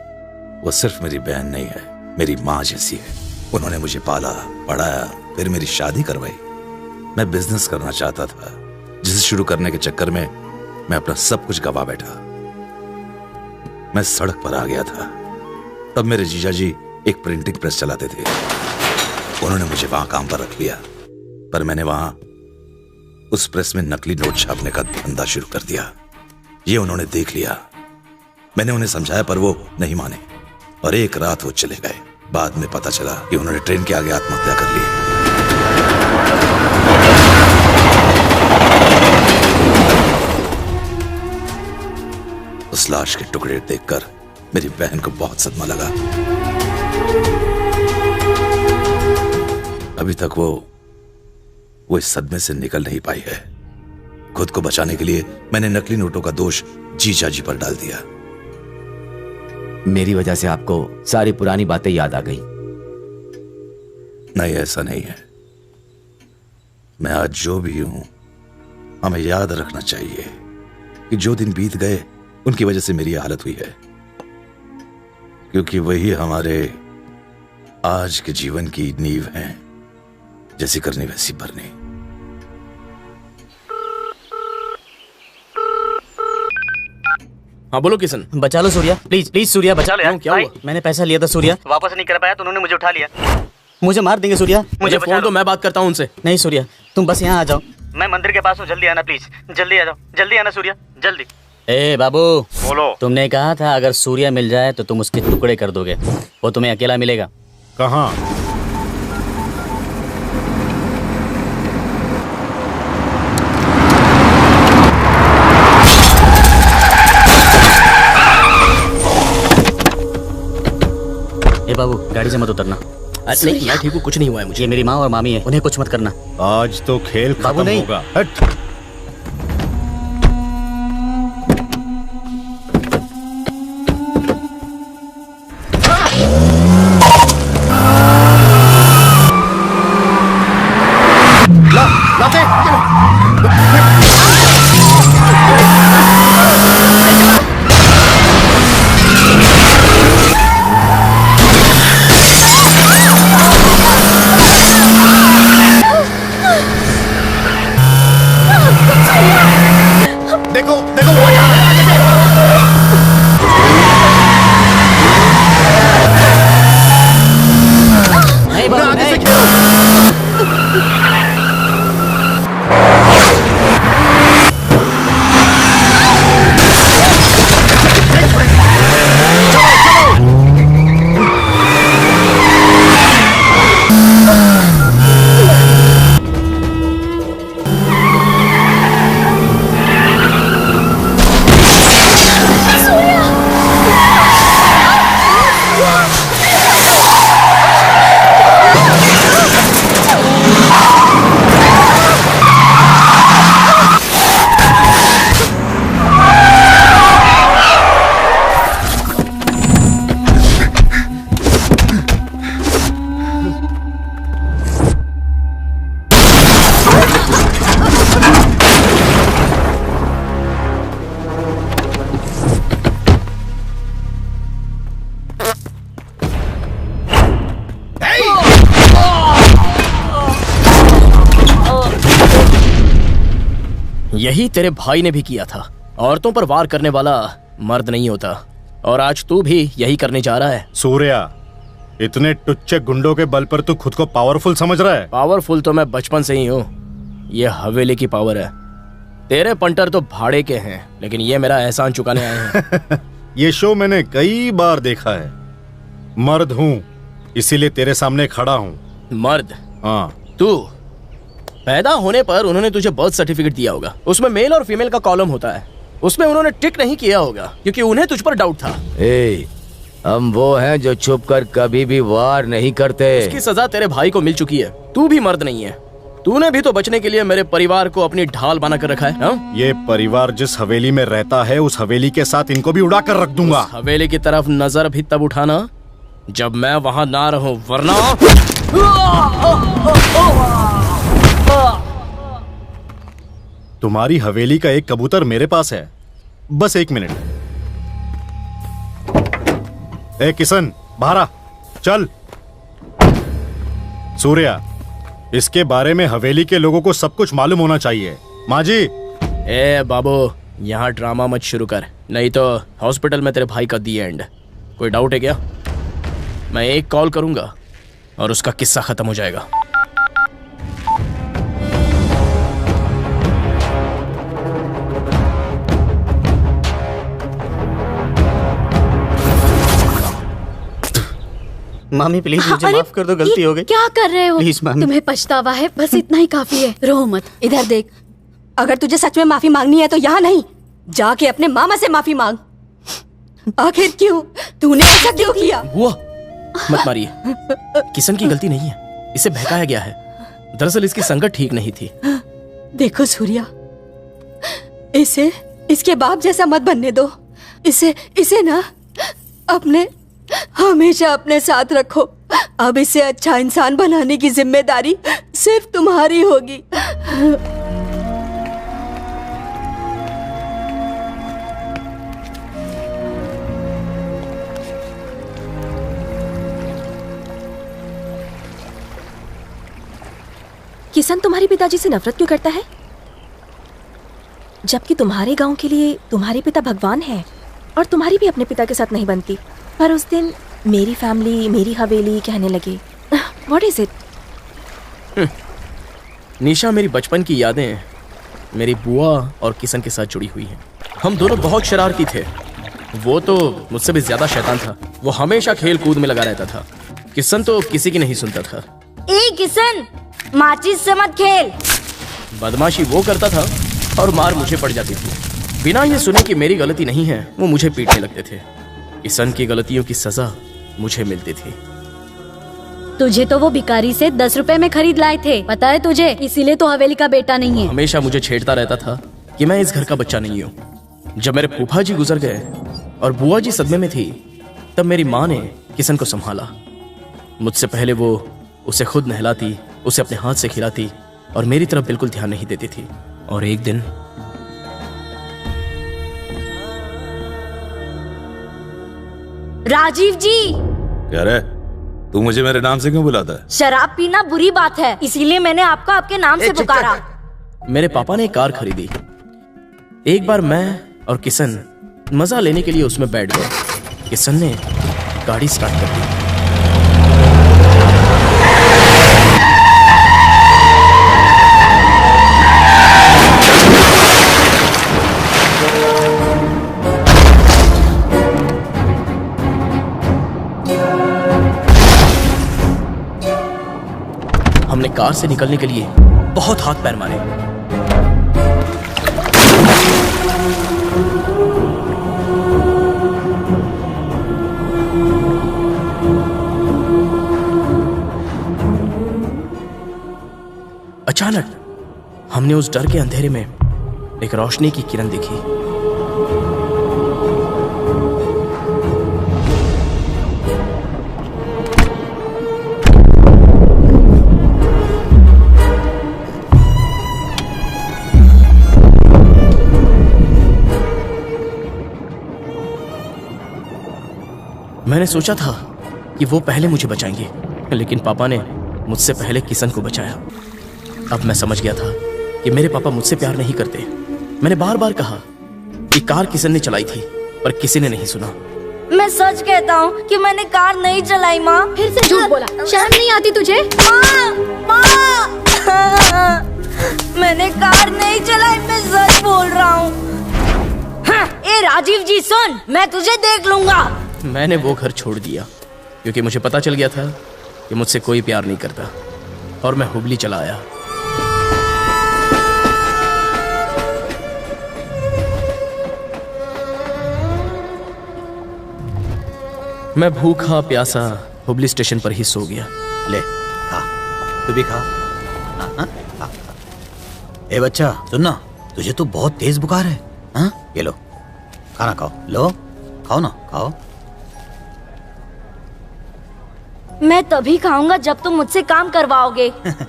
वो सिर्फ मेरी बहन नहीं है, मेरी माँ जैसी है। उन्होंने मुझे पाला, पढ़ाया, फिर मेरी शादी करवाई। मैं बिजनेस करना चाहता था, जिसे शुरू करने के चक्कर में मैं अपना सब कुछ गवा बैठा। मैं सड़क पर आ गया था। तब मेरे जीजा जी एक प्रिंटिंग प्रेस चलाते थे। उन्होंने मुझे वहां काम पर रख लिया, पर मैंने वहां उस प्रेस में नकली नोट छापने का धंधा शुरू कर दिया। ये उन्होंने देख लिया। मैंने उन्हें समझाया पर वो नहीं माने और एक रात वो चले गए। बाद में पता चला कि उन्होंने ट्रेन के आगे आत्महत्या कर ली। उस लाश के टुकड़े देखकर मेरी बहन को बहुत सदमा लगा। अभी तक वो इस सदमे से निकल नहीं पाई है। खुद को बचाने के लिए मैंने नकली नोटों का दोष जीजा जी पर डाल दिया। मेरी वजह से आपको सारी पुरानी बातें याद आ गई। नहीं, ऐसा नहीं है। मैं आज जो भी हूं, हमें याद रखना चाहिए कि जो दिन बीत गए उनकी वजह से मेरी हालत हुई है, क्योंकि वही हमारे आज के जीवन की नींव है। जैसी करनी वैसी भरनी। हाँ बोलो किशन। बचा लो सूर्या, प्लीज प्लीज सूर्या बचा लो यार। क्या हुआ? मैंने पैसा लिया था सूर्या, वापस नहीं कर पाया तो उन्होंने मुझे उठा लिया। मुझे मार देंगे सूर्या, मुझे फोन तो मैं बात करता हूँ उनसे। नहीं सूर्या, तुम बस यहाँ आ जाओ, मैं मंदिर के पास हूँ, जल्दी आना प्लीज, जल्दी आ जाओ, जल्दी आना सूर्या, जल्दी। ए बाबू, बोलो। तुमने कहा था अगर सूर्या मिल जाए तो तुम उसके टुकड़े कर दोगे, वो तुम्हें अकेला मिलेगा। कहाँ? ए बाबू, गाड़ी से मत उतरना। नहीं, मैं ठीक हूँ, कुछ नहीं हुआ है मुझे। ये मेरी माँ और मामी है, उन्हें कुछ मत करना। आज तो खेल खत्म होगा। हट। यही तेरे भाई ने भी किया था। औरतों पर वार करने वाला मर्द नहीं होता, और आज तू भी यही करने जा रहा है। सूर्या, इतने टुच्चे गुंडों के बल पर तू खुद को पावरफुल समझ रहा है? पावरफुल तो मैं बचपन से ही हूँ। ये हवेली की पावर है। तेरे पंटर तो भाड़े के हैं, लेकिन ये मेरा एहसान चुकाने आए हैं। ये शो मैंने कई बार देखा है। मर्द हूँ, इसीलिए तेरे सामने खड़ा हूँ। मर्द? हाँ। तू पैदा होने पर उन्होंने तुझे बर्थ सर्टिफिकेट दिया होगा, उसमें मेल और फीमेल का कॉलम होता है। उसमें उन्होंने टिक नहीं किया होगा क्योंकि उन्हें तुझ पर डाउट था। हम वो हैं जो छुप कर कभी भी वार नहीं करते। इसकी सजा तेरे भाई को मिल चुकी है। तू भी मर्द नहीं है। तूने भी तो बचने के लिए मेरे परिवार को अपनी ढाल बना कर रखा है। हा? ये परिवार जिस हवेली में रहता है, उस हवेली के साथ इनको भी उड़ा कर रख दूंगा। हवेली की तरफ नजर भी तब उठाना जब मैं वहां ना रहूं, वरना तुम्हारी हवेली का एक कबूतर मेरे पास है। बस 1 मिनट। ए किशन, बाहर आ, चल। सूर्या, इसके बारे में हवेली के लोगों को सब कुछ मालूम होना चाहिए। माँ जी। ए बाबू, यहाँ ड्रामा मत शुरू कर, नहीं तो हॉस्पिटल में तेरे भाई का दी एंड। कोई डाउट है क्या? मैं एक कॉल करूंगा और उसका किस्सा खत्म हो जाएगा। मामी प्लीज मुझे माफ कर दो, गलती हो गई। क्या कर रहे हो? प्लीज मामी। तुम्हें पछतावा है, बस इतना ही काफी है। रो मत। इधर देख, अगर तुझे सच में माफी मांगनी है तो यहाँ नहीं, जाके अपने मामा से माफी मांग। आखिर क्यों? तूने ऐसा क्यों किया? बुआ, मत मारिए। किशन की गलती नहीं है, इसे बहकाया गया है। दरअसल इसकी संगत ठीक नहीं थी। देखो सूर्या, इसे इसके बाप जैसा मत बनने दो। इसे ना अपने हमेशा अपने साथ रखो। अब इसे अच्छा इंसान बनाने की जिम्मेदारी सिर्फ तुम्हारी होगी। किशन तुम्हारे पिताजी से नफरत क्यों करता है, जबकि तुम्हारे गांव के लिए तुम्हारे पिता भगवान है और तुम्हारी भी अपने पिता के साथ नहीं बनती। पर उस दिन मेरी फैमिली, मेरी हवेली कहने लगे। What is it? निशा, मेरी बचपन की यादें मेरी बुआ और किशन के साथ जुड़ी हुई हैं। हम दोनों बहुत शरारती थे। वो तो मुझसे भी ज्यादा शैतान था। वो हमेशा खेल कूद में लगा रहता था। किशन तो किसी की नहीं सुनता था। ए किशन, माचिस से मत खेल। बदमाशी वो करता था और मार मुझे पड़ जाती थी। बिना ये सुने कि मेरी गलती नहीं है, वो मुझे पीटने लगते थे। किशन की गलतियों की सजा मुझे मिलती थी। तुझे तो वो भिखारी से 10 रुपए में खरीद लाए थे, पता है तुझे? इसीलिए तो हवेली का बेटा नहीं है। हमेशा मुझे छेड़ता रहता था कि मैं इस घर का बच्चा नहीं हूँ। जब मेरे फूफा जी गुजर गए और बुआ जी सदमे में थी, तब मेरी माँ ने किशन को संभाला। मुझसे पहले वो उसे खुद नहलाती, उसे अपने हाथ से खिलाती और मेरी तरफ बिल्कुल ध्यान नहीं देती थी। और एक दिन राजीव जी। क्या रे, तू मुझे मेरे नाम से क्यों बुलाता है? शराब पीना बुरी बात है, इसीलिए मैंने आपको आपके नाम से पुकारा। मेरे पापा ने एक कार खरीदी। एक बार मैं और किशन मजा लेने के लिए उसमें बैठ गए। किशन ने गाड़ी स्टार्ट कर दी। हमने कार से निकलने के लिए बहुत हाथ पैर मारे। अचानक हमने उस डर के अंधेरे में एक रोशनी की किरण देखी। मैंने सोचा था कि वो पहले मुझे बचाएंगे, लेकिन पापा ने मुझसे पहले किशन को बचाया। अब मैं समझ गया था कि मेरे पापा मुझसे प्यार नहीं करते, मैंने बार बार कहा कि कार किशन ने चलाई थी, पर किसी ने नहीं सुना। मैं सच कहता हूँ कि मैंने कार नहीं चलाई माँ। फिर से झूठ बोला, शर्म नहीं आती तुझे? माँ मैंने कार नहीं चलाई, मैं सच बोल रहा हूँ। ए राजीव जी सुन, मैं तुझे देख लूंगा। मैंने वो घर छोड़ दिया क्योंकि मुझे पता चल गया था कि मुझसे कोई प्यार नहीं करता, और मैं हुबली चला आया। मैं भूखा प्यासा हुबली स्टेशन पर ही सो गया। ले खा, तू भी खा। ए बच्चा सुनना, तुझे तो बहुत तेज बुखार है। हाँ ये लो खाना खाओ, लो खाओ ना, खाओ। मैं तभी खाऊंगा जब तुम मुझसे काम करवाओगे।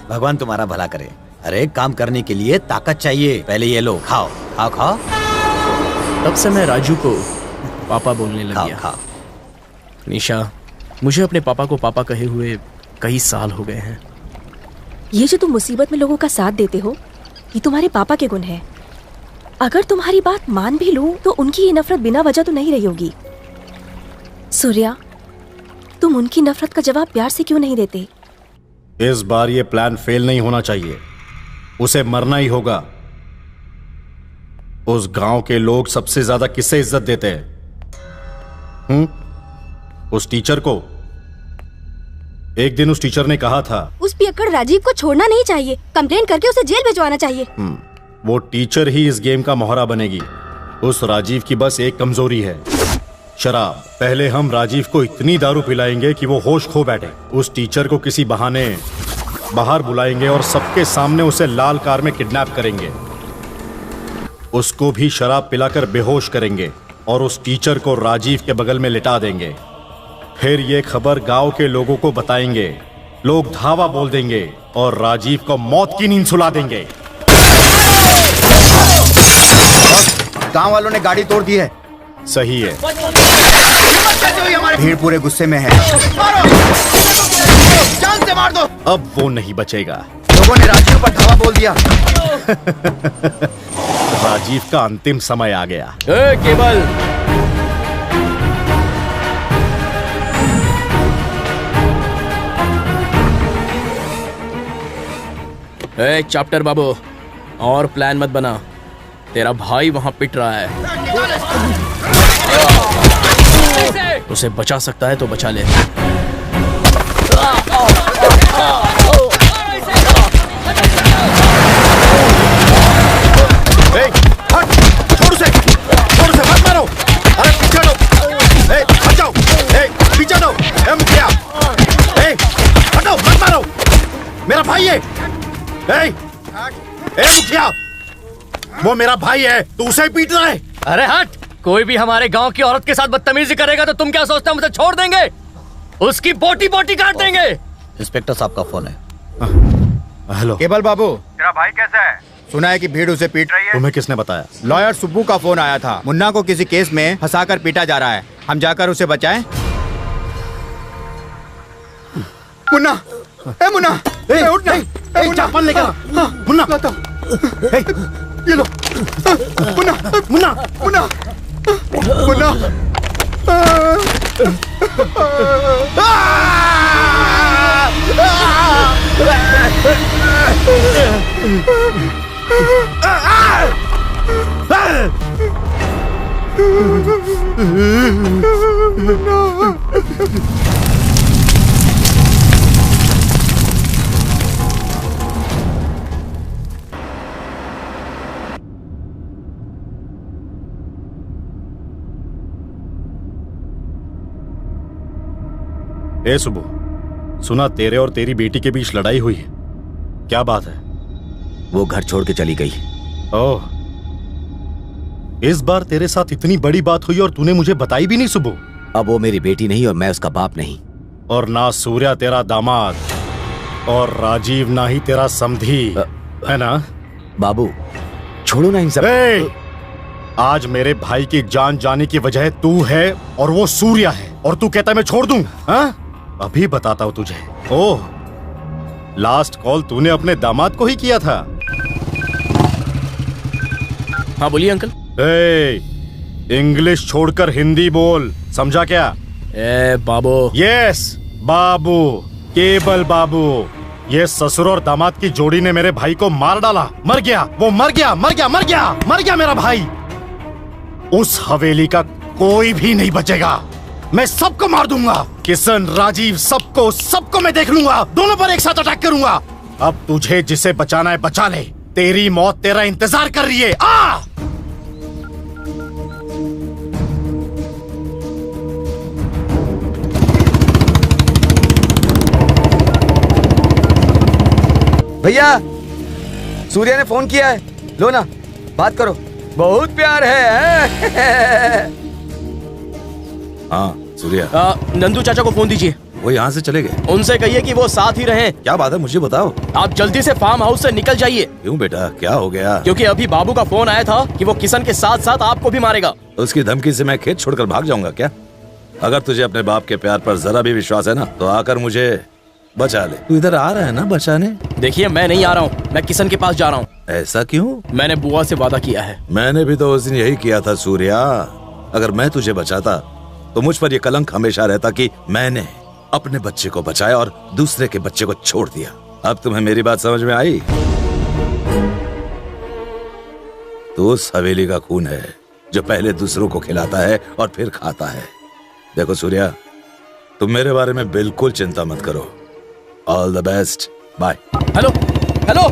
भगवान तुम्हारा भला करे। अरे काम करने के लिए ताकत चाहिए। पहले ये लो, खाओ खाओ खाओ। तब से मैं राजू को पापा बोलने लग गया। खाओ। निशा, मुझे अपने पापा को पापा कहे हुए कई साल हो गए हैं। ये जो तुम मुसीबत में लोगों का साथ देते हो, ये तुम्हारे पापा के गुण है। अगर तुम्हारी बात मान भी लूं तो उनकी ये नफरत बिना वजह तो नहीं रही होगी। सूर्या, तुम उनकी नफरत का जवाब प्यार से क्यों नहीं देते? इस बार ये प्लान फेल नहीं होना चाहिए, उसे मरना ही होगा। उस गांव के लोग सबसे ज्यादा किससे इज्जत देते हैं? उस टीचर को। एक दिन उस टीचर ने कहा था उस पियक्कड़ राजीव को छोड़ना नहीं चाहिए, कंप्लेन करके उसे जेल भिजवाना चाहिए। वो टीचर ही इस गेम का मोहरा बनेगी। उस राजीव की बस एक कमजोरी है, शराब। पहले हम राजीव को इतनी दारू पिलाएंगे कि वो होश खो बैठे। उस टीचर को किसी बहाने बाहर बुलाएंगे और सबके सामने उसे लाल कार में किडनैप करेंगे। उसको भी शराब पिलाकर बेहोश करेंगे और उस टीचर को राजीव के बगल में लिटा देंगे। फिर ये खबर गांव के लोगों को बताएंगे। लोग धावा बोल देंगे और राजीव को मौत की नींद सुला देंगे। गांव वालों ने गाड़ी तोड़ दी है। सही है। भीड़ पूरे गुस्से में है। जान से मार दो। अब वो नहीं बचेगा। लोगों ने राजीव पर धावा बोल दिया। राजीव का अंतिम समय आ गया। केवल चैप्टर बाबू, और प्लान मत बना। तेरा भाई वहां पिट रहा है, उसे बचा सकता है तो बचा ले। छोड़ उसे मत मारो। अरे पीछे हटो, हट जाओ, पीछे हटो। मुखिया, हटो, मत मारो, मेरा भाई है। मुखिया, वो मेरा भाई है, तू उसे पीट रहा है। अरे हट! कोई भी हमारे गांव की औरत के साथ बदतमीजी करेगा तो तुम क्या सोचते हो, मुझे छोड़ देंगे? उसकी बोटी बोटी काट देंगे। इंस्पेक्टर साहब का फोन है। हेलो केवल बाबू, तेरा भाई कैसा है? सुना है कि भीड़ उसे पीट रही है। तुम्हें किसने बताया? लॉयर सुब्बू का फोन आया था। मुन्ना को किसी केस में फंसाकर पीटा जा रहा है। हम जाकर उसे बचाएं? मुन्ना, मुन्ना, उठना, चापन लेकर। मुन्ना, ये लो। मुन्ना, मुन्ना, मुन्ना, मुन्ना। ए सुबह, सुना तेरे और तेरी बेटी के बीच लड़ाई हुई है, क्या बात है? वो घर छोड़ के चली गई। ओह, इस बार तेरे साथ इतनी बड़ी बात हुई और तूने मुझे बताई भी नहीं सुबह। अब वो मेरी बेटी नहीं और मैं उसका बाप नहीं। और ना सूर्या तेरा दामाद और राजीव ना ही तेरा समधी, है ना? बाबू छोड़ो ना इन सब। आज मेरे भाई की जान जाने की वजह तू है और वो सूर्या है, और तू कहता है मैं छोड़ दूं? हाँ? अभी बताता हूं तुझे। ओह, लास्ट कॉल तूने अपने दामाद को ही किया था। हाँ बोलिए अंकल। इंग्लिश छोड़कर हिंदी बोल, समझा क्या? ए बाबू। यस बाबू, केबल बाबू। ये ससुर और दामाद की जोड़ी ने मेरे भाई को मार डाला। मर गया वो, मर गया मर गया मर गया मर गया मेरा भाई। उस हवेली का कोई भी नहीं बचेगा। मैं सबको मार दूंगा। किशन, राजीव, सबको मैं देख लूंगा। दोनों पर एक साथ अटैक करूंगा। अब तुझे जिसे बचाना है बचा ले। तेरी मौत तेरा इंतजार कर रही है। आ! भैया, सूर्या ने फोन किया है, लो ना बात करो। बहुत प्यार है। हाँ सूर्या। नंदू चाचा को फोन दीजिए। वो यहाँ से चले गए। उनसे कहिए कि वो साथ ही रहें। क्या बात है, मुझे बताओ। आप जल्दी से फार्म हाउस से निकल जाइए। क्यों बेटा, क्या हो गया? क्योंकि अभी बाबू का फोन आया था कि वो किशन के साथ साथ आपको भी मारेगा। उसकी धमकी से मैं खेत छोड़कर भाग जाऊंगा क्या? अगर तुझे अपने बाप के प्यार पर जरा भी विश्वास है ना, तो आकर मुझे बचा ले। तू इधर आ रहा है ना बचाने? देखिए मैं नहीं आ रहा हूँ, मैं किशन के पास जा रहा हूँ। ऐसा क्यों? मैंने बुआ से वादा किया है। मैंने भी तो उस दिन यही किया था सूर्या। अगर मैं तुझे बचाता तो मुझ पर यह कलंक हमेशा रहता कि मैंने अपने बच्चे को बचाया और दूसरे के बच्चे को छोड़ दिया। अब तुम्हें मेरी बात समझ में आई? तो उस हवेली का खून है जो पहले दूसरों को खिलाता है और फिर खाता है। देखो सूर्या, तुम मेरे बारे में बिल्कुल चिंता मत करो। All the best, bye. Hello hello.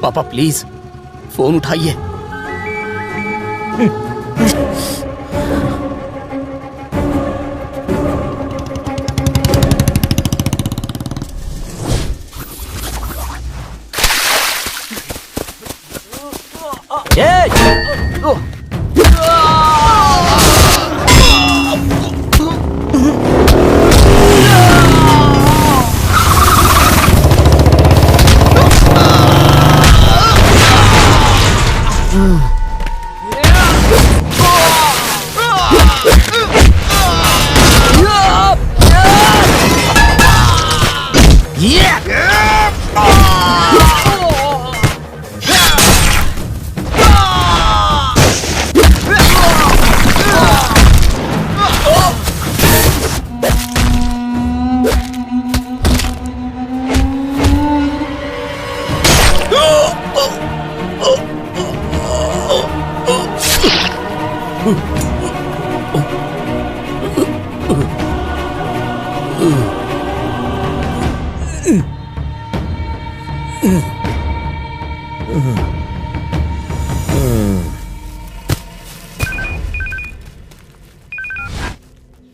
पापा प्लीज फोन उठाइए।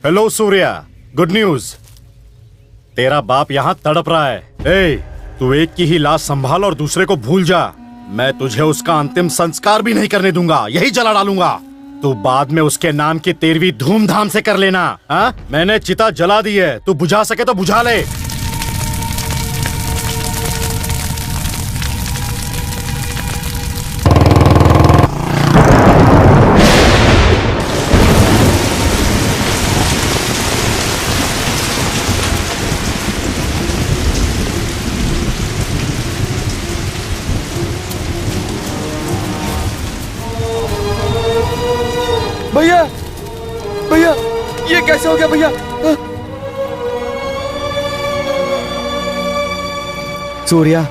Hello Surya, good news. तेरा बाप यहाँ तड़प रहा है। तू एक की ही लाश संभाल और दूसरे को भूल जा। मैं तुझे उसका अंतिम संस्कार भी नहीं करने दूंगा, यही जला डालूंगा। तू बाद में उसके नाम की 13वीं धूमधाम से कर लेना। हाँ, मैंने चिता जला दी है, तू बुझा सके तो बुझा ले। भैया, भैया, ये कैसे हो गया भैया? सूर्या,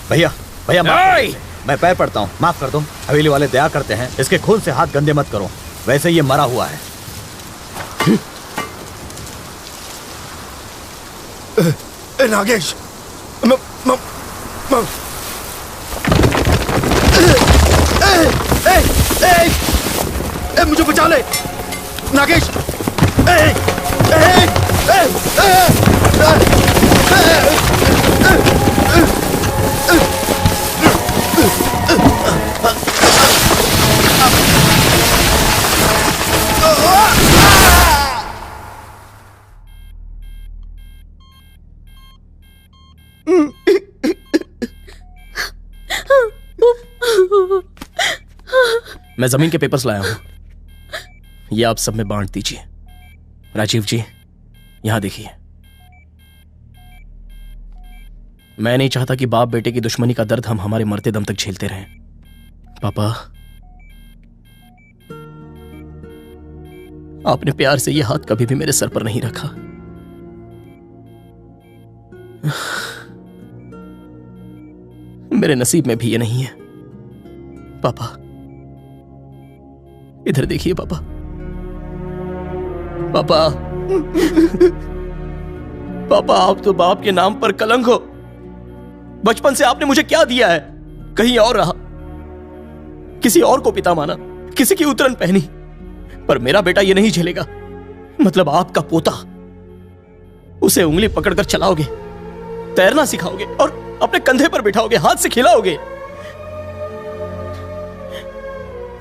भैया भैया मैं पैर पड़ता हूँ, माफ कर दो। हवेली वाले दया करते हैं, इसके खून से हाथ गंदे मत करो, वैसे ये मरा हुआ है। नागेश मुझे बचा ले नागेश। मैं जमीन के पेपर्स लाया हूं, ये आप सब में बांट दीजिए। राजीव जी यहां देखिए, मैं नहीं चाहता कि बाप बेटे की दुश्मनी का दर्द हम हमारे मरते दम तक झेलते रहें। पापा, आपने प्यार से ये हाथ कभी भी मेरे सर पर नहीं रखा। मेरे नसीब में भी ये नहीं है। पापा इधर देखिए पापा। पापा पापा, आप तो बाप के नाम पर कलंक हो। बचपन से आपने मुझे क्या दिया है? कहीं और रहा, किसी और को पिता माना, किसी की उतरन पहनी, पर मेरा बेटा ये नहीं झेलेगा। मतलब आपका पोता, उसे उंगली पकड़कर चलाओगे, तैरना सिखाओगे और अपने कंधे पर बिठाओगे, हाथ से खिलाओगे।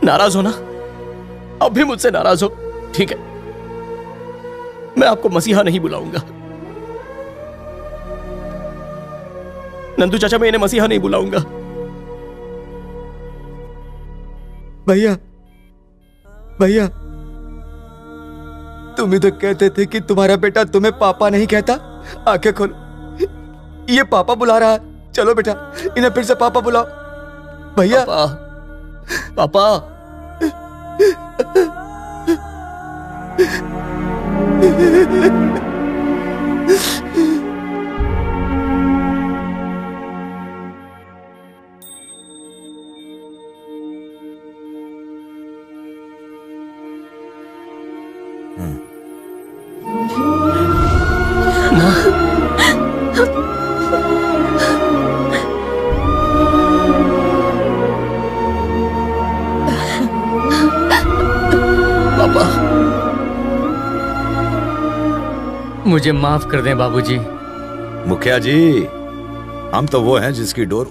नाराज हो ना? अब भी मुझसे नाराज हो? ठीक है, मैं आपको मसीहा नहीं बुलाऊंगा। नंदू चाचा, मैं इन्हें मसीहा नहीं बुलाऊंगा। भैया भैया, तुम ही तो कहते थे कि तुम्हारा बेटा तुम्हें पापा नहीं कहता। आंखें खोलो, ये पापा बुला रहा है। चलो बेटा, इन्हें फिर से पापा बुलाओ। भैया पापा, मुझे माफ कर दें बाबूजी। मुखिया जी, हम तो वो हैं जिसकी डोर